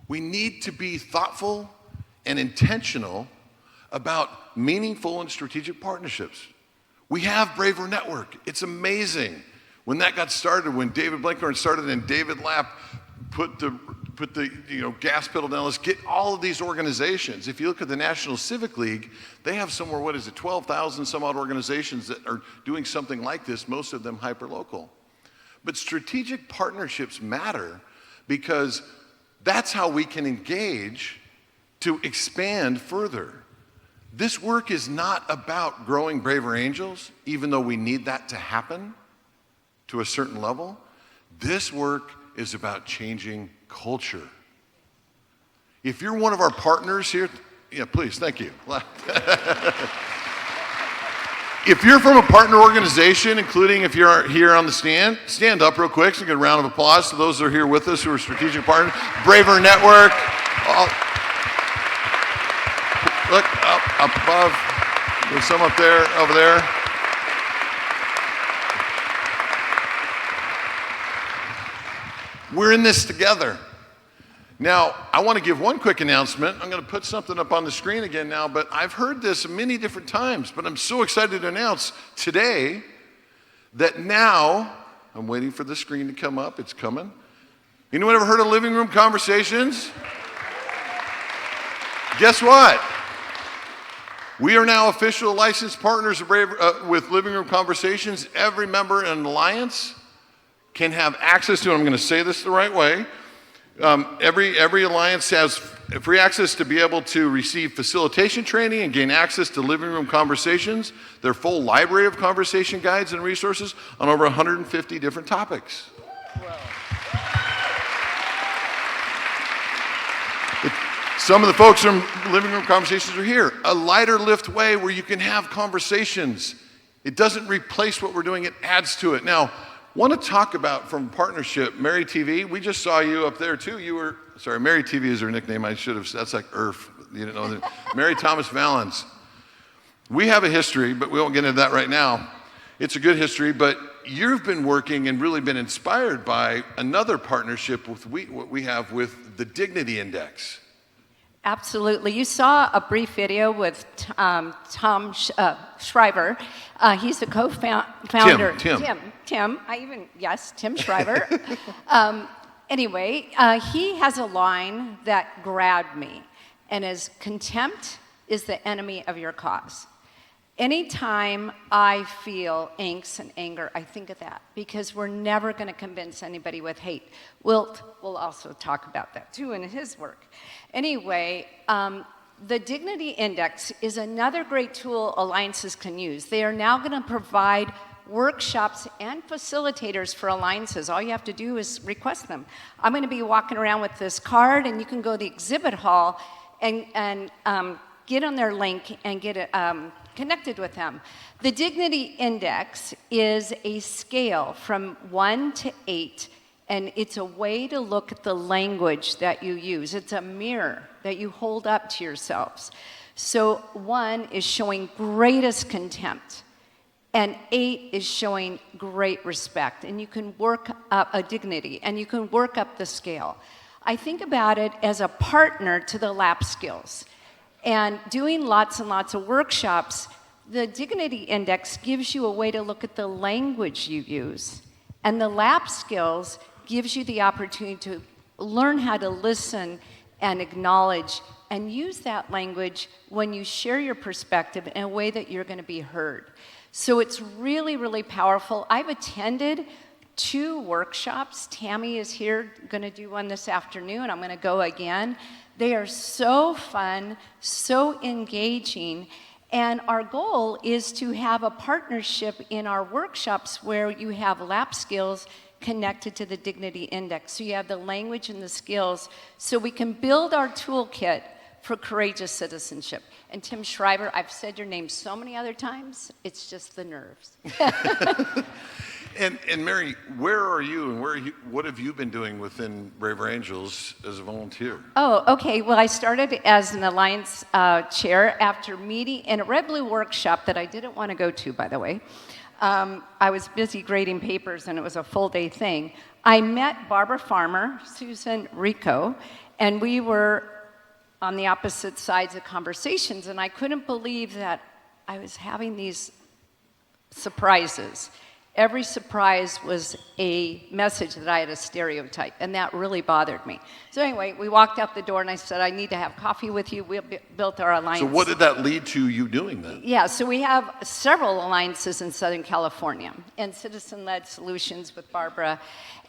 C: we need to be thoughtful and intentional about meaningful and strategic partnerships. We have Braver Network. It's amazing. When that got started, when David Blankhorn started and David Lapp put the gas pedal down, let's get all of these organizations. If you look at the National Civic League, they have somewhere, 12,000 some odd organizations that are doing something like this, most of them hyper-local. But strategic partnerships matter because that's how we can engage to expand further. This work is not about growing braver angels, even though we need that to happen to a certain level. This work is about changing culture. If you're one of our partners here, yeah, please, thank you. If you're from a partner organization, including if you're here on the stand up real quick so get a round of applause to those that are here with us who are strategic partners. Braver Network. Look, up above. There's some up there, over there. We're in this together. Now, I want to give one quick announcement. I'm going to put something up on the screen again now, but I've heard this many different times, but I'm so excited to announce today that now, I'm waiting for the screen to come up. It's coming. Anyone ever heard of Living Room Conversations? Guess what? We are now official licensed partners with Living Room Conversations. Every member in an alliance can have access to, and I'm going to say this the right way, every alliance has free access to be able to receive facilitation training and gain access to Living Room Conversations, their full library of conversation guides and resources on over 150 different topics. Some of the folks from Living Room Conversations are here. A lighter lift way where you can have conversations. It doesn't replace what we're doing, it adds to it. Now, want to talk about from partnership, Mary TV. We just saw you up there too. You were, sorry, Mary TV is her nickname. I should have, that's like IRF. You didn't know that. Mary Thomas Valens. We have a history, but we won't get into that right now. It's a good history, but you've been working and really been inspired by another partnership with what we have with the Dignity Index.
Q: Absolutely. You saw a brief video with Tom Shriver. He's the co-founder. Tim. Tim Shriver. Anyway, he has a line that grabbed me, and is contempt is the enemy of your cause. Anytime I feel angst and anger, I think of that because we're never going to convince anybody with hate. Wilt will also talk about that too in his work. Anyway, the Dignity Index is another great tool alliances can use. They are now going to provide workshops and facilitators for alliances. All you have to do is request them. I'm going to be walking around with this card, and you can go to the exhibit hall and get on their link and get connected with them. The Dignity Index is a scale from 1 to 8, and it's a way to look at the language that you use. It's a mirror that you hold up to yourselves. So 1 is showing greatest contempt, and 8 is showing great respect. And you can work up a dignity, and you can work up the scale. I think about it as a partner to the lap skills. And doing lots and lots of workshops, the Dignity Index gives you a way to look at the language you use. And the lap skills gives you the opportunity to learn how to listen and acknowledge and use that language when you share your perspective in a way that you're going to be heard. So it's really, really powerful. I've attended 2 workshops. Tammy is here, going to do one this afternoon. I'm going to go again. They are so fun, so engaging, and our goal is to have a partnership in our workshops where you have lap skills connected to the Dignity Index. So you have the language and the skills so we can build our toolkit for courageous citizenship. And Tim Shriver, I've said your name so many other times, it's just the nerves.
C: And Mary, where are you and what have you been doing within Braver Angels as a volunteer?
Q: Oh, okay. Well, I started as an Alliance chair after meeting in a Red Blue workshop that I didn't want to go to, by the way. I was busy grading papers and it was a full day thing. I met Barbara Farmer, Susan Rico, and we were on the opposite sides of conversations, and I couldn't believe that I was having these surprises. Every surprise was a message that I had a stereotype, and that really bothered me. So anyway, we walked out the door, and I said, I need to have coffee with you. We built our alliance.
C: So what did that lead to you doing then?
Q: Yeah, so we have several alliances in Southern California, and citizen-led solutions with Barbara.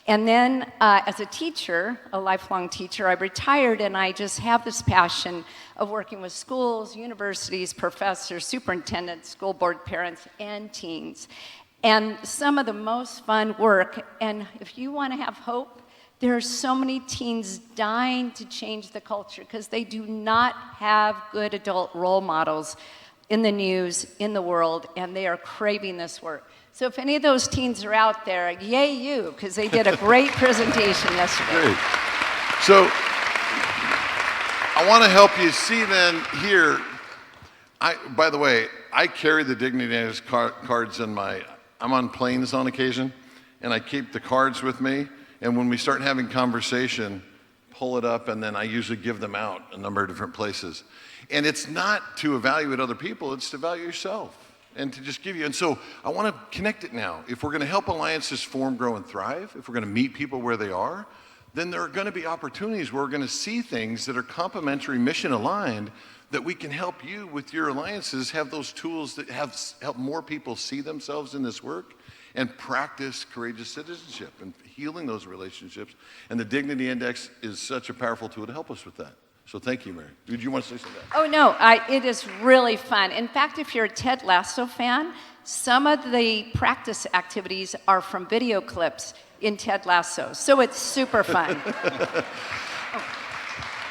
Q: And then as a teacher, a lifelong teacher, I retired, and I just have this passion of working with schools, universities, professors, superintendents, school board parents, and teens. And some of the most fun work, and if you want to have hope, there are so many teens dying to change the culture because they do not have good adult role models in the news, in the world, and they are craving this work. So if any of those teens are out there, yay you, because they did a great presentation yesterday.
C: Great. So I want to help you see then here, by the way, I carry the Dignity Index cards in I'm on planes on occasion, and I keep the cards with me, and when we start having conversation, pull it up, and then I usually give them out a number of different places. And it's not to evaluate other people, it's to evaluate yourself, and to just give you. And so I want to connect it now. If we're going to help alliances form, grow, and thrive, if we're going to meet people where they are, then there are going to be opportunities where we're going to see things that are complementary, mission aligned, that we can help you with your alliances have those tools that help more people see themselves in this work and practice courageous citizenship and healing those relationships. And the Dignity Index is such a powerful tool to help us with that. So thank you, Mary. Did you want to say something?
Q: Oh, no, it is really fun. In fact, if you're a Ted Lasso fan, some of the practice activities are from video clips in Ted Lasso. So it's super fun.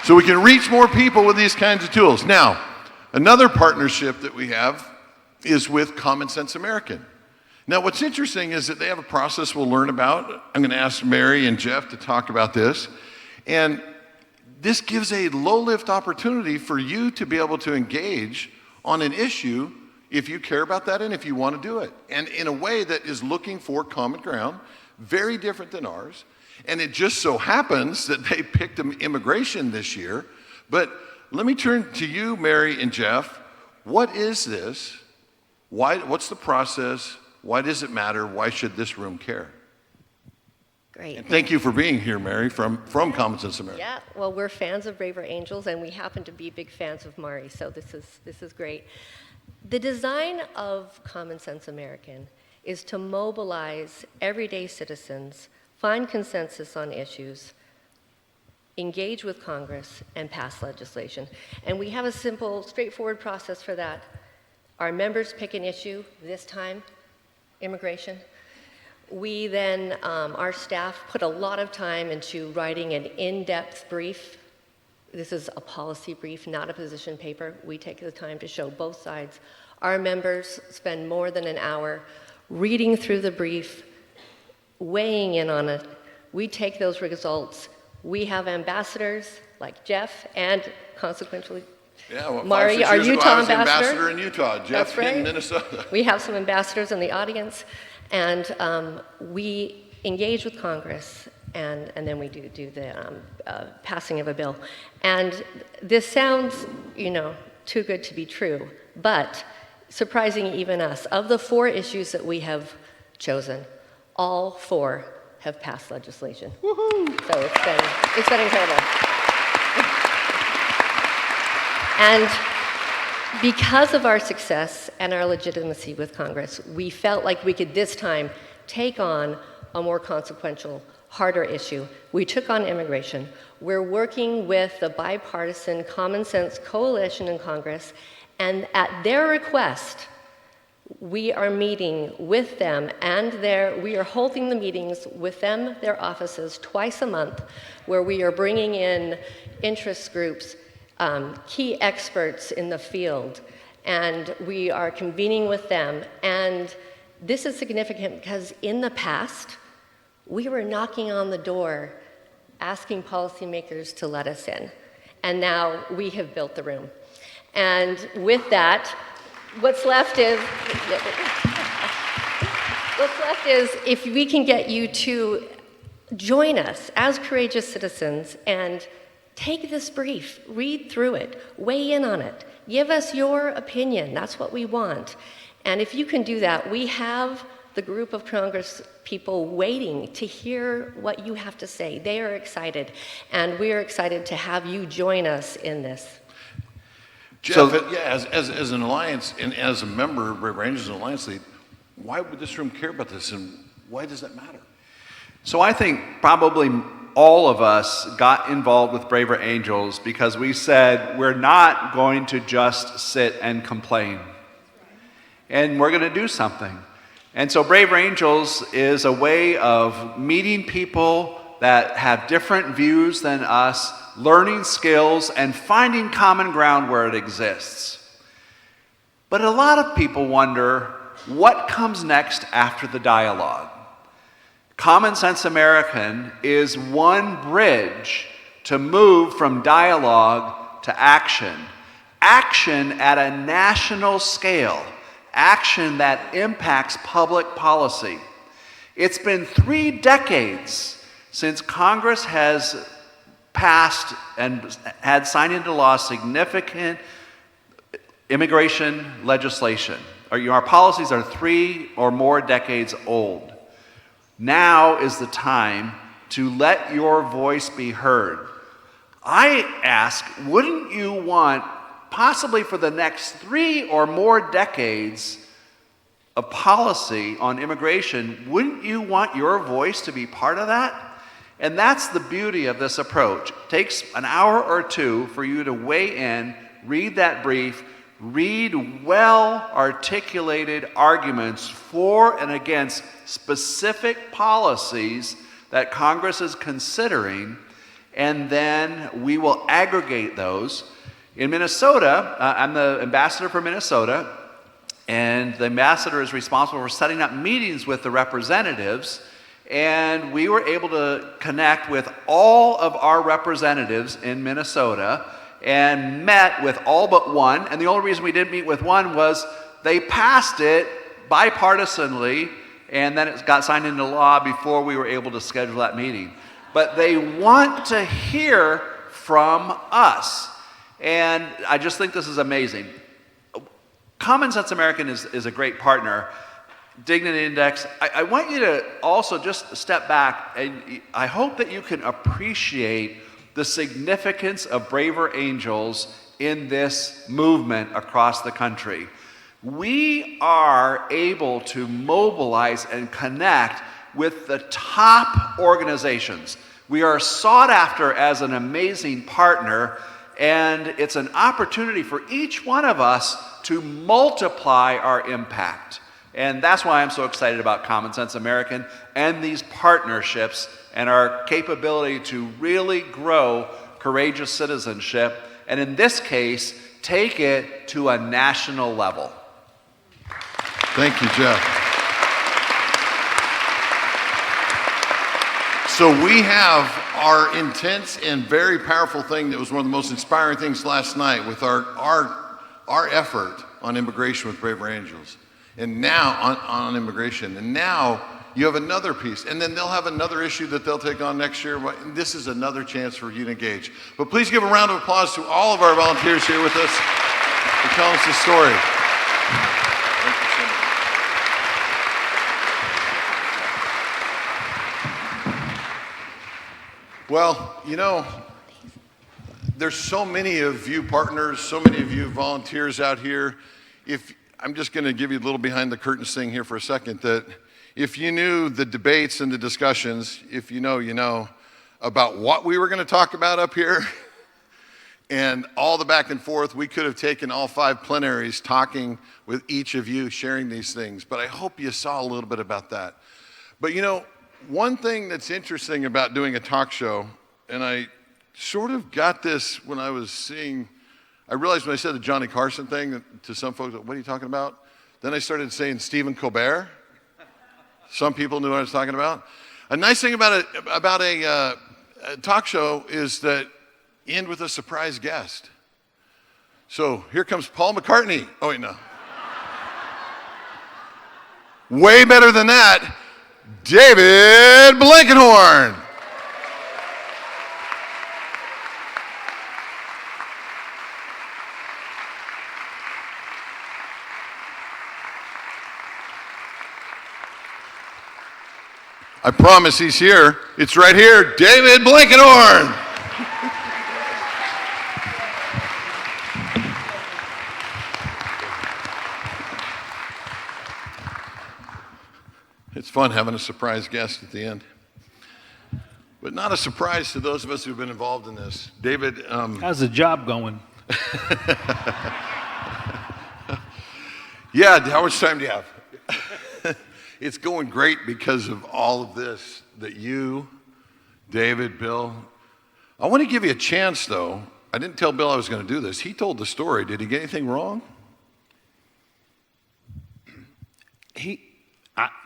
C: So we can reach more people with these kinds of tools. Now, another partnership that we have is with Common Sense American. Now, what's interesting is that they have a process we'll learn about. I'm going to ask Mary and Jeff to talk about this. And this gives a low-lift opportunity for you to be able to engage on an issue if you care about that and if you want to do it. And in a way that is looking for common ground, very different than ours. And it just so happens that they picked immigration this year. But let me turn to you, Mary and Jeff. What is this? What's the process? Why does it matter? Why should this room care?
R: Great.
C: And thank you for being here, Mary, from Common Sense America.
R: Yeah, well, we're fans of Braver Angels, and we happen to be big fans of Mari, so this is great. The design of Common Sense American is to mobilize everyday citizens, find consensus on issues, engage with Congress, and pass legislation. And we have a simple, straightforward process for that. Our members pick an issue, this time, immigration. We then, our staff put a lot of time into writing an in-depth brief. This is a policy brief, not a position paper. We take the time to show both sides. Our members spend more than an hour reading through the brief, weighing in on it. We take those results. We have ambassadors like Jeff and consequently
C: Yeah, well,
R: Mari,
C: 5-6
R: our
C: years ago,
R: Utah
C: I was the
R: ambassador.
C: ambassador in Utah, Jeff
R: That's right.
C: in Minnesota.
R: We have some ambassadors in the audience, and we engage with Congress, and then we do the passing of a bill. And this sounds, too good to be true, but surprising even us, of the 4 issues that we have chosen, all 4 have passed legislation. Woohoo! So it's been incredible. And because of our success and our legitimacy with Congress, we felt like we could this time take on a more consequential, harder issue. We took on immigration. We're working with the bipartisan Common Sense Coalition in Congress, and at their request, we are meeting with them and we are holding the meetings with them, their offices, twice a month, where we are bringing in interest groups, key experts in the field, and we are convening with them. And this is significant because in the past, we were knocking on the door, asking policymakers to let us in. And now we have built the room. And with that, what's left is if we can get you to join us as courageous citizens and take this brief, read through it, weigh in on it, give us your opinion. That's what we want. And if you can do that, we have the group of Congress people waiting to hear what you have to say. They are excited, and we are excited to have you join us in this.
C: Jeff, as an alliance and as a member of Braver Angels and Alliance League, why would this room care about this, and why does that matter?
S: So I think probably all of us got involved with Braver Angels because we said we're not going to just sit and complain, and we're going to do something. And so Braver Angels is a way of meeting people that have different views than us, learning skills, and finding common ground where it exists. But a lot of people wonder what comes next after the dialogue. Common Sense American is one bridge to move from dialogue to action. Action at a national scale. Action that impacts public policy. It's been 3 decades since Congress has passed and had signed into law significant immigration legislation. Our policies are 3 or more decades old. Now is the time to let your voice be heard. I ask, wouldn't you want, possibly for the next 3 or more decades of policy on immigration, wouldn't you want your voice to be part of that? And that's the beauty of this approach. It takes an hour or 2 for you to weigh in, read that brief, read well-articulated arguments for and against specific policies that Congress is considering, and then we will aggregate those. In Minnesota, I'm the ambassador for Minnesota, and the ambassador is responsible for setting up meetings with the representatives, and we were able to connect with all of our representatives in Minnesota and met with all but one. And the only reason we didn't meet with one was they passed it bipartisanly, and then it got signed into law before we were able to schedule that meeting. But they want to hear from us. And I just think this is amazing. Common Sense American is a great partner. Dignity Index, I want you to also just step back, and I hope that you can appreciate the significance of Braver Angels in this movement across the country. We are able to mobilize and connect with the top organizations. We are sought after as an amazing partner, and it's an opportunity for each one of us to multiply our impact. And that's why I'm so excited about Common Sense American and these partnerships and our capability to really grow courageous citizenship, and in this case, take it to a national level.
C: Thank you, Jeff. So we have our intense and very powerful thing that was one of the most inspiring things last night with our effort on immigration with Braver Angels. And now on immigration. And now you have another piece. And then they'll have another issue that they'll take on next year. And this is another chance for you to engage. But please give a round of applause to all of our volunteers here with us for telling us the story. Thank you so much. Well, you know, there's so many of you partners, so many of you volunteers out here. I'm just going to give you a little behind the curtains thing here for a second, that if you knew the debates and the discussions, if you know, about what we were going to talk about up here and all the back and forth, we could have taken all 5 plenaries talking with each of you, sharing these things. But I hope you saw a little bit about that. But you know, one thing that's interesting about doing a talk show, and I sort of got this when I was seeing, I realized when I said the Johnny Carson thing to some folks, what are you talking about? Then I started saying Stephen Colbert. Some people knew what I was talking about. A nice thing about a talk show is that you end with a surprise guest. So here comes Paul McCartney. Oh wait, no. Way better than that, David Blankenhorn. I promise he's here. It's right here, David Blankenhorn. It's fun having a surprise guest at the end. But not a surprise to those of us who've been involved in this. David.
E: How's the job going?
C: Yeah, how much time do you have? It's going great because of all of this that you, David, Bill. I want to give you a chance, though. I didn't tell Bill I was going to do this. He told the story. Did he get anything wrong?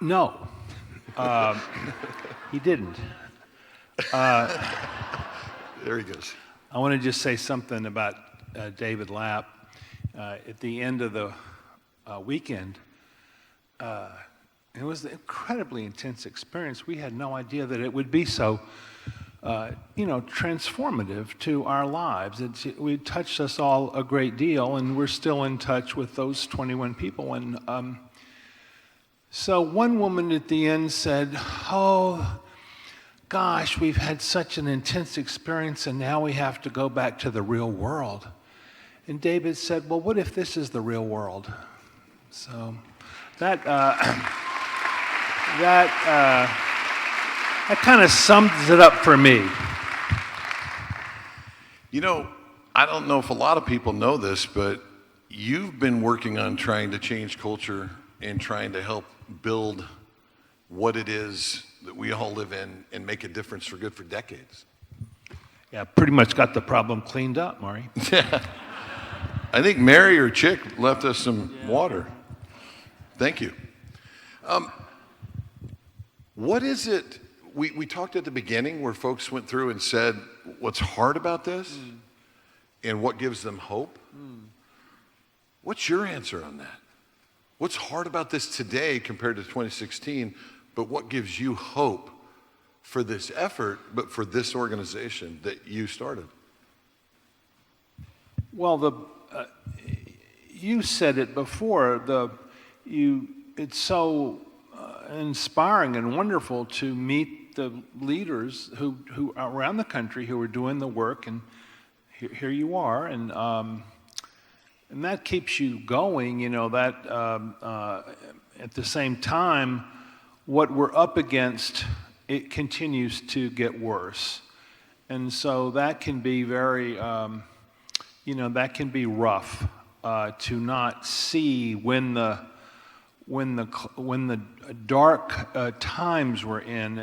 E: No. He didn't.
C: There he goes.
E: I want to just say something about David Lapp. At the end of the weekend, it was an incredibly intense experience. We had no idea that it would be so, transformative to our lives. It touched us all a great deal, and we're still in touch with those 21 people. And so one woman at the end said, "Oh, gosh, we've had such an intense experience, and now we have to go back to the real world." And David said, "Well, what if this is the real world?" So that kind of sums it up for me.
C: You know, I don't know if a lot of people know this, but you've been working on trying to change culture and trying to help build what it is that we all live in and make a difference for good for decades.
E: Yeah, pretty much got the problem cleaned up, Maury.
C: Yeah. I think Mary or Chick left us some water. Thank you. What is it, we talked at the beginning where folks went through and said what's hard about this and what gives them hope. What's your answer on that? What's hard about this today compared to 2016, but what gives you hope for this effort, but for this organization that you started?
E: Well, you said it before. You it's so inspiring and wonderful to meet the leaders who are around the country who are doing the work, and here you are, and that keeps you going. You know that at the same time, what we're up against, it continues to get worse, and so that can be very, that can be rough to not see when the dark times we're in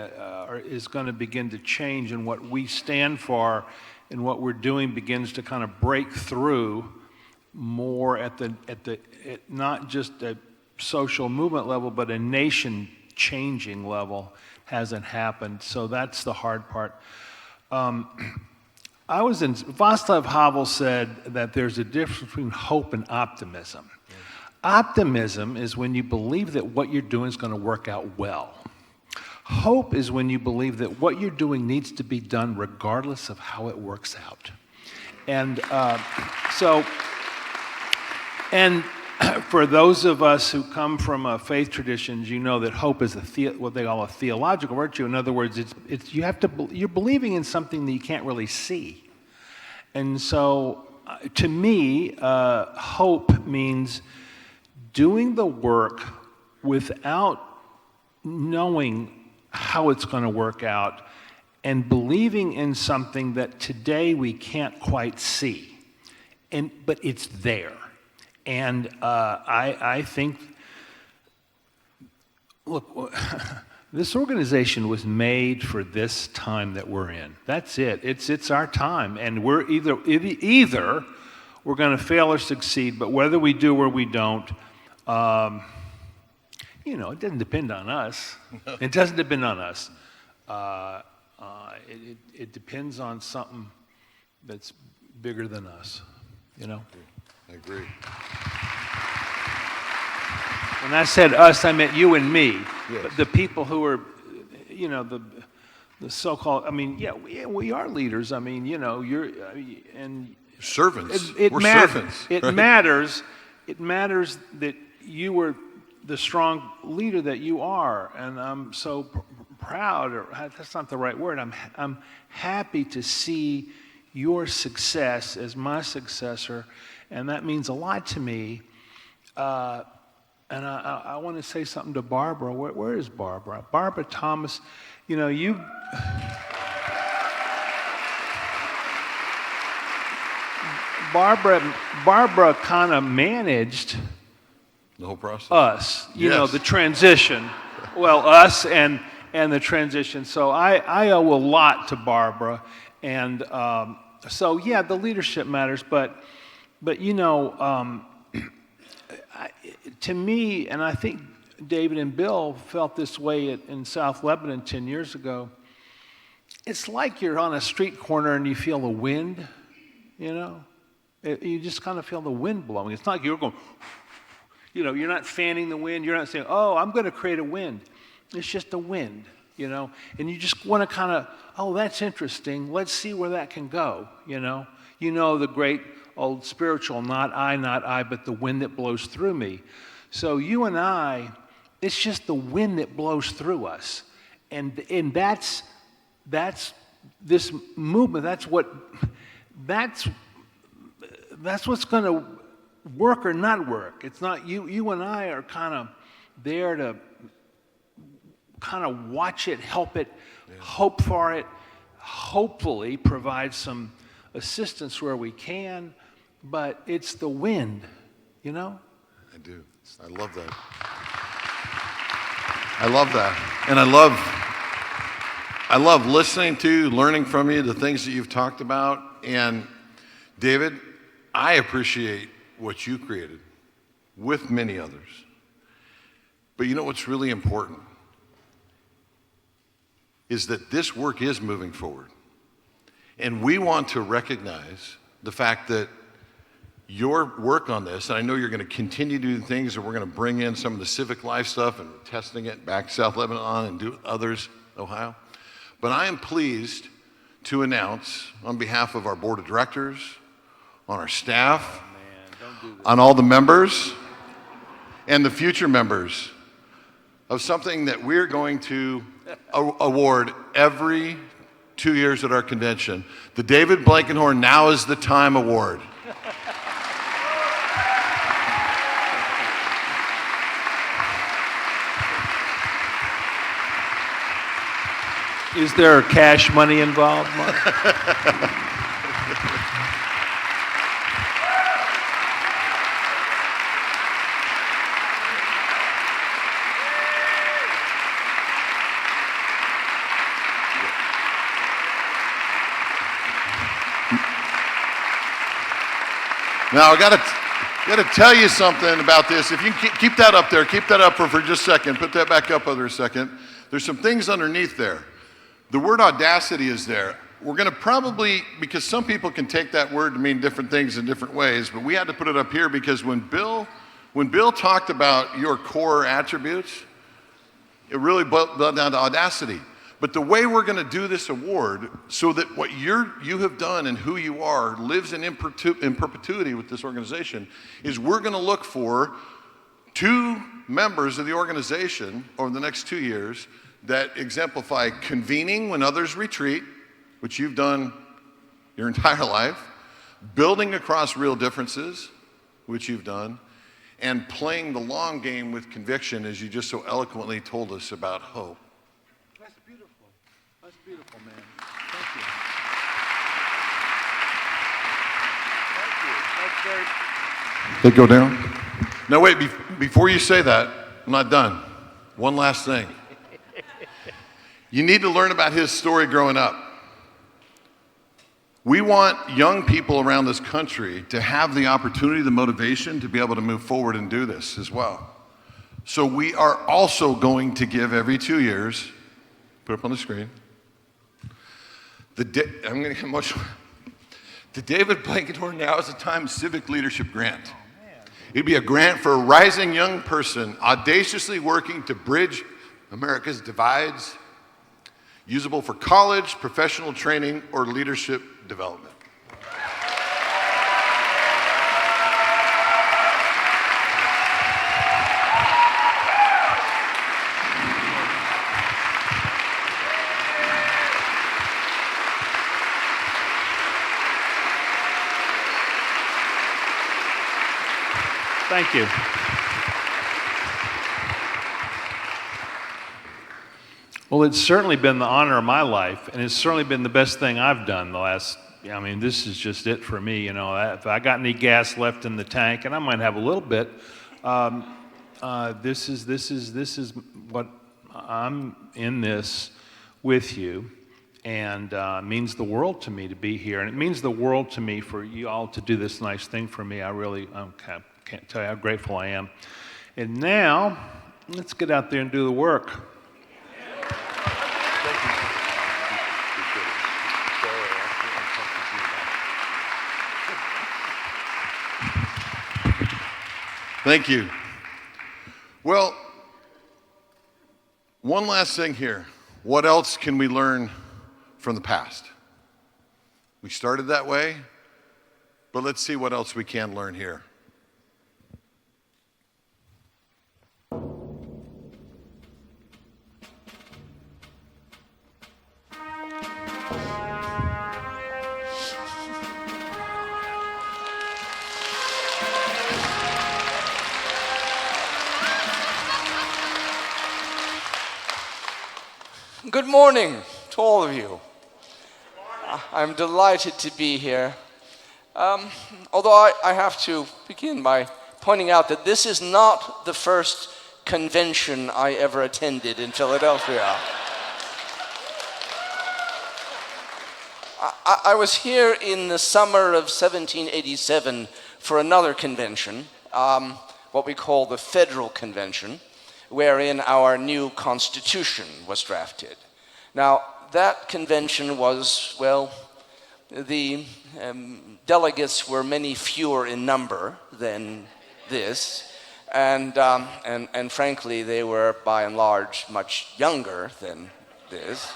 E: is going to begin to change, and what we stand for and what we're doing begins to kind of break through more at not just a social movement level, but a nation changing level hasn't happened. So that's the hard part. Václav Havel said that there's a difference between hope and optimism. Optimism is when you believe that what you're doing is going to work out well. Hope is when you believe that what you're doing needs to be done regardless of how it works out. And for those of us who come from faith traditions, you know that hope is what they call a theological virtue. In other words, you're believing in something that you can't really see. And so, to me, hope means doing the work without knowing how it's going to work out, and believing in something that today we can't quite see, but it's there. And I think, look, this organization was made for this time that we're in. That's it. It's our time, and we're either we're going to fail or succeed. But whether we do or we don't, it doesn't depend on us. It doesn't depend on us. It depends on something that's bigger than us.
C: I agree.
E: When I said us, I meant you and me.
C: Yes.
E: The people who are, the so-called. I mean, we are leaders. I mean, you're and
C: servants.
E: We're servants. It matters. It matters that you were the strong leader that you are, and I'm so proud. Or that's not the right word. I'm happy to see your success as my successor, and that means a lot to me. And I want to say something to Barbara. Where is Barbara? Barbara Thomas, Barbara kind of managed
C: the whole process.
E: Us, the transition. Well, us and the transition. So I owe a lot to Barbara, and so the leadership matters. But to me, and I think David and Bill felt this way in South Lebanon 10 years ago, it's like you're on a street corner and you feel the wind, you just kind of feel the wind blowing. It's not like you're going, you're not fanning the wind. You're not saying, oh, I'm going to create a wind. It's just a wind, and you just want to kind of, oh, that's interesting. Let's see where that can go, the great old spiritual, not I, but the wind that blows through me. So you and I, it's just the wind that blows through us. And that's this movement, that's what's going to work or not work. It's not, you and I are kind of there to kind of watch it, help it, hope for it, hopefully provide some assistance where we can, but it's the wind,
C: I do. I love that. I love that. And I love listening to, learning from you, the things that you've talked about. And David, I appreciate what you created with many others. But you know what's really important is that this work is moving forward. And we want to recognize the fact that your work on this, and I know you're going to continue to do things, and we're going to bring in some of the civic life stuff and testing it back South Lebanon and do others, Ohio. But I am pleased to announce on behalf of our board of directors, on our staff, on all the members, and the future members of something that we're going to award every 2 years at our convention. The David Blankenhorn Now is the Time Award.
E: Is there cash money involved, Mark?
C: Now, I gotta tell you something about this. If you can keep that up there, keep that up for just a second. Put that back up for a second. There's some things underneath there. The word audacity is there. We're gonna probably, because some people can take that word to mean different things in different ways, but we had to put it up here because when Bill talked about your core attributes, it really boiled down to audacity. But the way we're going to do this award so that what you have done and who you are lives in perpetuity with this organization is we're going to look for 2 members of the organization over the next 2 years that exemplify convening when others retreat, which you've done your entire life, building across real differences, which you've done, and playing the long game with conviction, as you just so eloquently told us about hope.
E: That's beautiful. That's beautiful, man. Thank you. Thank you. That's very...
C: They go down? No, wait, before you say that, I'm not done. One last thing. You need to learn about his story growing up. We want young people around this country to have the opportunity, the motivation to be able to move forward and do this as well. So we are also going to give every 2 years, put up on the screen, I'm going to get emotional. The David Blankenhorn Now is the Time Civic Leadership Grant. It'd be a grant for a rising young person audaciously working to bridge America's divides, usable for college, professional training, or leadership development.
E: Thank you. Well, it's certainly been the honor of my life, and it's certainly been the best thing I've done the last, I mean, this is just it for me, you know. If I got any gas left in the tank, and I might have a little bit, this is what I'm in this with you, and it means the world to me to be here, and it means the world to me for you all to do this nice thing for me. I really can't tell you how grateful I am. And now, let's get out there and do the work.
C: Thank you. Well, one last thing here. What else can we learn from the past? We started that way, but let's see what else we can learn here.
T: Good morning to all of you. I'm delighted to be here. Although I have to begin by pointing out that this is not the first convention I ever attended in Philadelphia. I was here in the summer of 1787 for another convention, what we call the Federal Convention, wherein our new Constitution was drafted. Now, that convention was, well, the delegates were many fewer in number than this, and frankly, they were by and large much younger than this.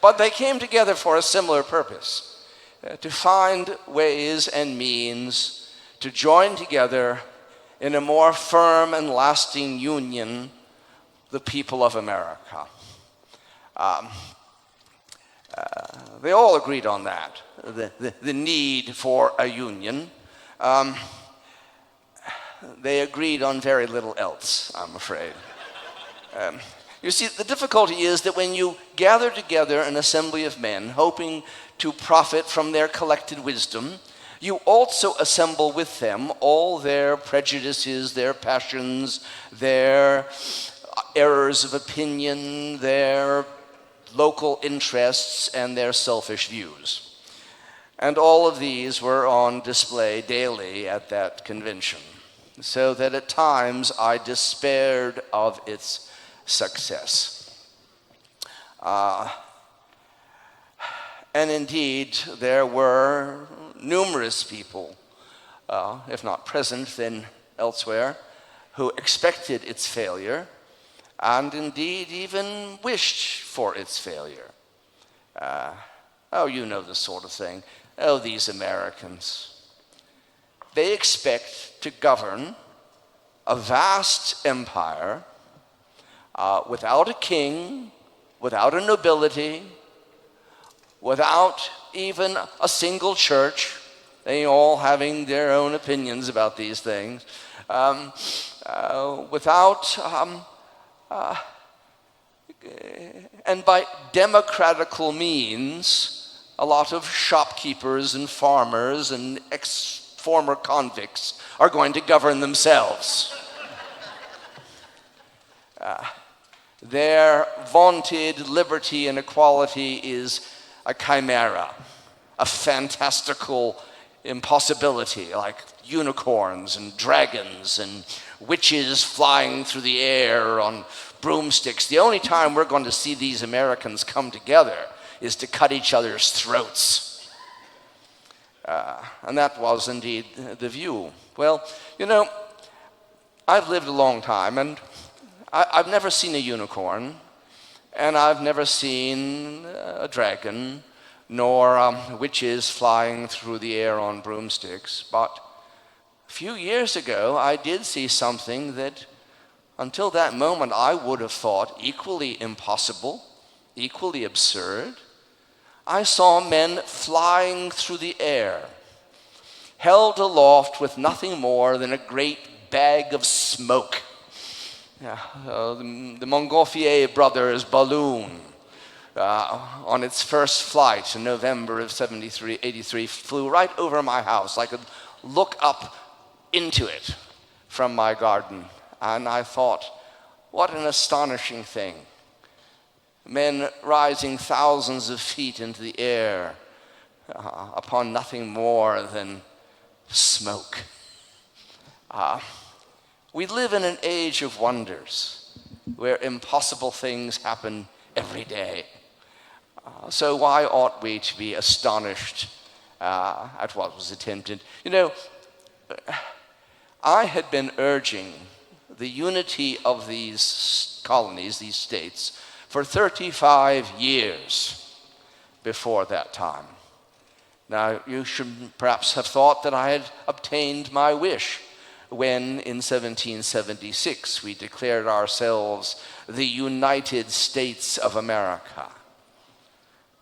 T: But they came together for a similar purpose, to find ways and means to join together in a more firm and lasting union, the people of America. They all agreed on that, the need for a union. They agreed on very little else, I'm afraid. You see, the difficulty is that when you gather together an assembly of men hoping to profit from their collected wisdom, you also assemble with them all their prejudices, their passions, their errors of opinion, their local interests, and their selfish views. And all of these were on display daily at that convention, so that at times I despaired of its success. And indeed, there were numerous people, if not present, then elsewhere, who expected its failure, and indeed even wished for its failure. Oh, you know the sort of thing. Oh, these Americans. They expect to govern a vast empire without a king, without a nobility, without even a single church, they all having their own opinions about these things, and by democratical means, a lot of shopkeepers and farmers and former convicts are going to govern themselves. Their vaunted liberty and equality is a chimera, a fantastical impossibility, like unicorns and dragons and witches flying through the air on broomsticks. The only time we're going to see these Americans come together is to cut each other's throats. And that was indeed the view. Well, you know, I've lived a long time, and I've never seen a unicorn, and I've never seen a dragon, nor witches flying through the air on broomsticks. But a few years ago, I did see something that, until that moment, I would have thought equally impossible, equally absurd. I saw men flying through the air, held aloft with nothing more than a great bag of smoke. The Montgolfier brothers' balloon, on its first flight in November of 83, flew right over my house. I could look up into it from my garden, and I thought, what an astonishing thing. Men rising thousands of feet into the air upon nothing more than smoke. We live in an age of wonders where impossible things happen every day. So why ought we to be astonished at what was attempted? You know, I had been urging the unity of these colonies, these states, for 35 years before that time. Now, you should perhaps have thought that I had obtained my wish when in 1776 we declared ourselves the United States of America.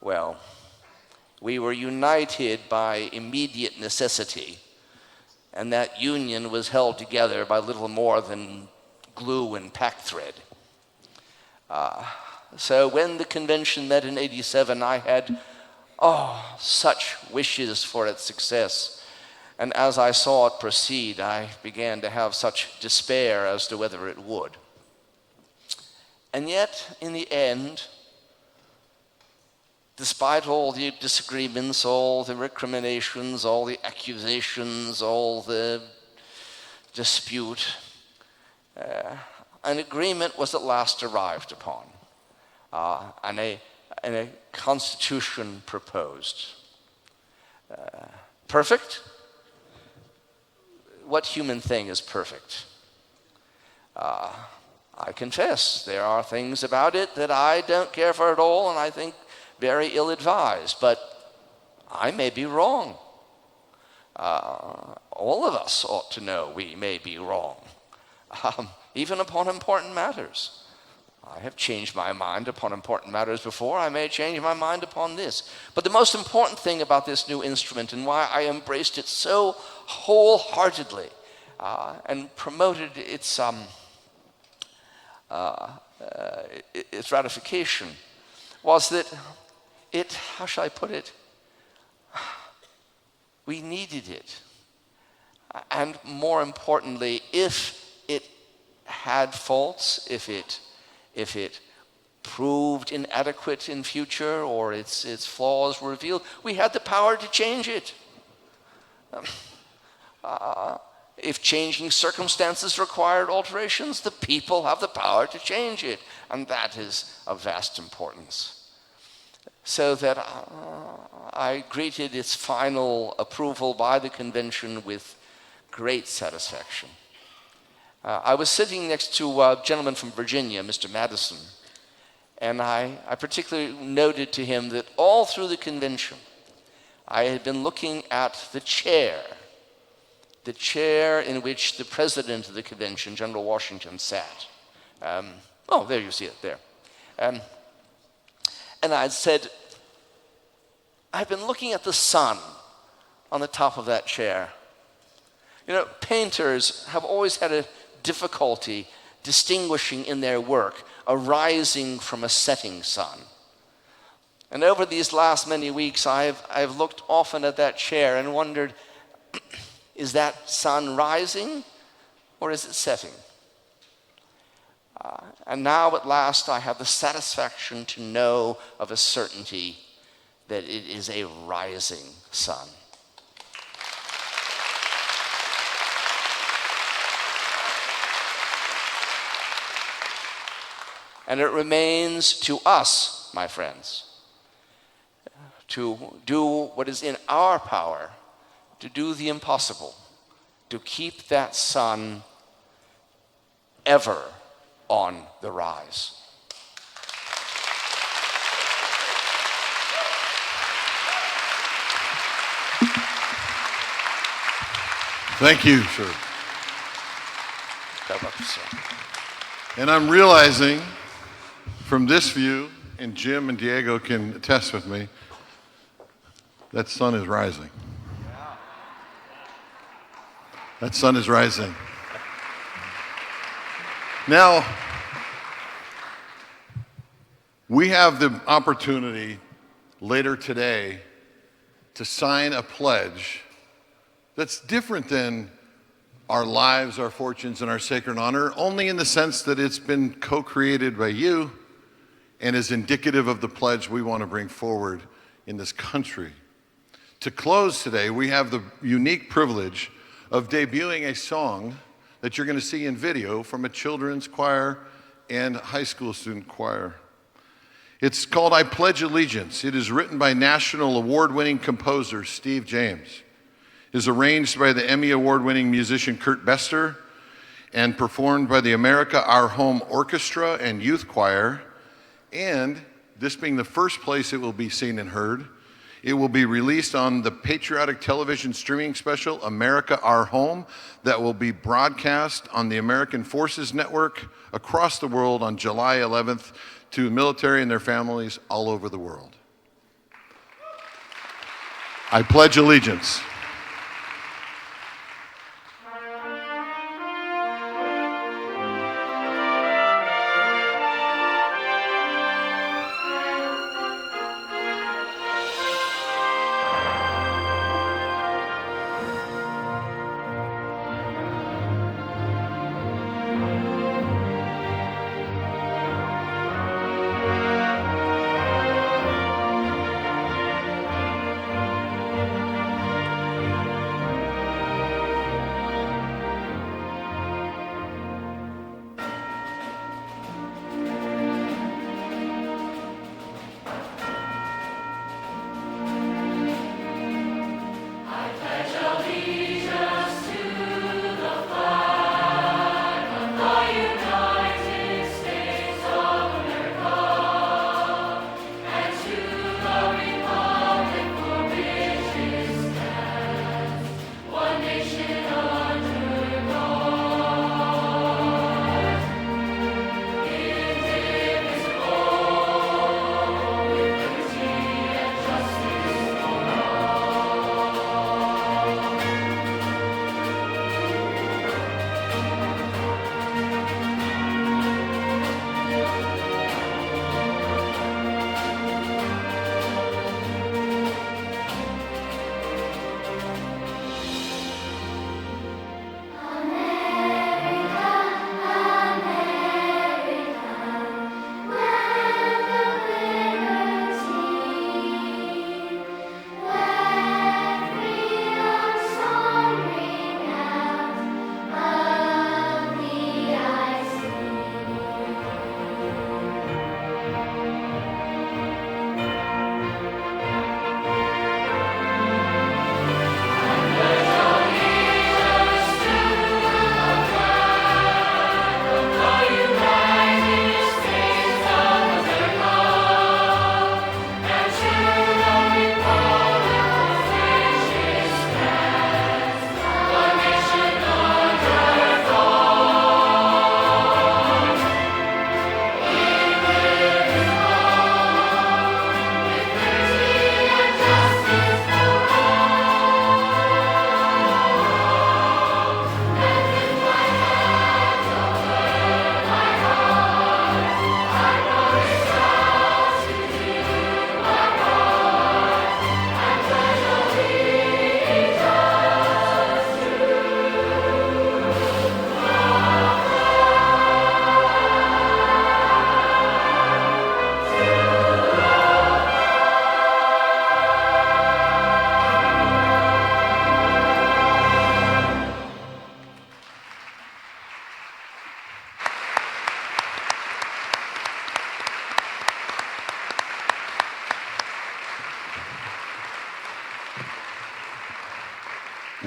T: Well, we were united by immediate necessity, and that union was held together by little more than glue and packthread. So when the convention met in 87, I had, such wishes for its success. And as I saw it proceed, I began to have such despair as to whether it would. And yet, in the end, despite all the disagreements, all the recriminations, all the accusations, all the dispute, an agreement was at last arrived upon, and a constitution proposed. Perfect? What human thing is perfect? I confess there are things about it that I don't care for at all, and I think very ill-advised, but I may be wrong. all of us ought to know we may be wrong, even upon important matters. I have changed my mind upon important matters before. I may change my mind upon this. But the most important thing about this new instrument, and why I embraced it so wholeheartedly and promoted its ratification, was that how shall I put it? We needed it. And more importantly, if it had faults, if it proved inadequate in future or its flaws were revealed, we had the power to change it. If changing circumstances required alterations, the people have the power to change it, and that is of vast importance. So that I greeted its final approval by the convention with great satisfaction. I was sitting next to a gentleman from Virginia, Mr. Madison, and I particularly noted to him that all through the convention, I had been looking at the chair in which the president of the convention, General Washington, sat. There you see it, there. And I'd said, I've been looking at the sun on the top of that chair. You know, painters have always had a difficulty distinguishing in their work a rising from a setting sun. And over these last many weeks, I've looked often at that chair and wondered, is that sun rising or is it setting? And now at last I have the satisfaction to know of a certainty that it is a rising sun. And it remains to us, my friends, to do what is in our power, to do the impossible, to keep that sun ever on the rise.
N: Thank you, sir.
T: God bless you, sir.
N: And I'm realizing from this view, and Jim and Diego can attest with me, that sun is rising. That sun is rising. Now, we have the opportunity later today to sign a pledge that's different than our lives, our fortunes, and our sacred honor, only in the sense that it's been co-created by you and is indicative of the pledge we want to bring forward in this country. To close today, we have the unique privilege of debuting a song that you're going to see in video from a children's choir and high school student choir. It's called I Pledge Allegiance. It is written by national award-winning composer Steve James. It is arranged by the Emmy award-winning musician Kurt Bester and performed by the America Our Home Orchestra and Youth Choir. And this being the first place it will be seen and heard, it will be released on the patriotic television streaming special, America Our Home, that will be broadcast on the American Forces Network across the world on July 11th to the military and their families all over the world. I pledge allegiance.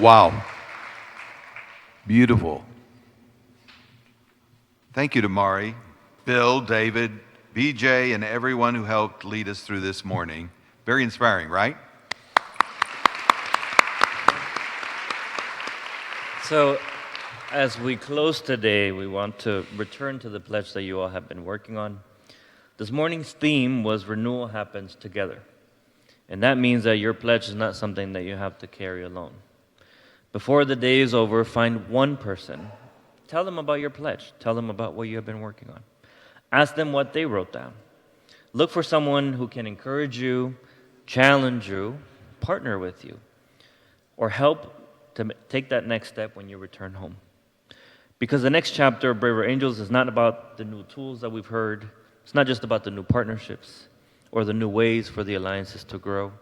B: Wow. Beautiful. Thank you to Mari, Bill, David, BJ, and everyone who helped lead us through this morning. Very inspiring, right?
A: So, as we close today, we want to return to the pledge that you all have been working on. This morning's theme was Renewal Happens Together. And that means that your pledge is not something that you have to carry alone. Before the day is over, find one person. Tell them about your pledge. Tell them about what you have been working on. Ask them what they wrote down. Look for someone who can encourage you, challenge you, partner with you, or help to take that next step when you return home. Because the next chapter of Braver Angels is not about the new tools that we've heard. It's not just about the new partnerships or the new ways for the alliances to grow,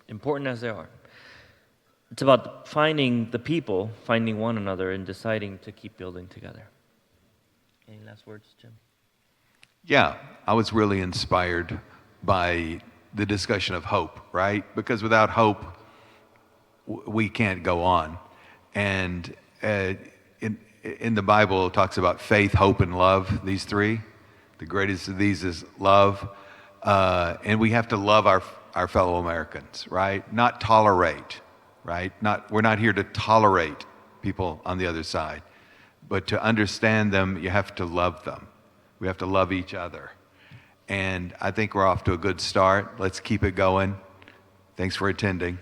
A: important as they are. It's about finding the people, finding one another, and deciding to keep building together. Any last words, Jim?
B: Yeah, I was really inspired by the discussion of hope, right? Because without hope, we can't go on. And in the Bible, it talks about faith, hope, and love, these three. The greatest of these is love. And we have to love our fellow Americans, right? Not tolerate, right? We're not here to tolerate people on the other side. But to understand them, you have to love them. We have to love each other. And I think we're off to a good start. Let's keep it going. Thanks for attending.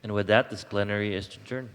A: And with that, this plenary is adjourned.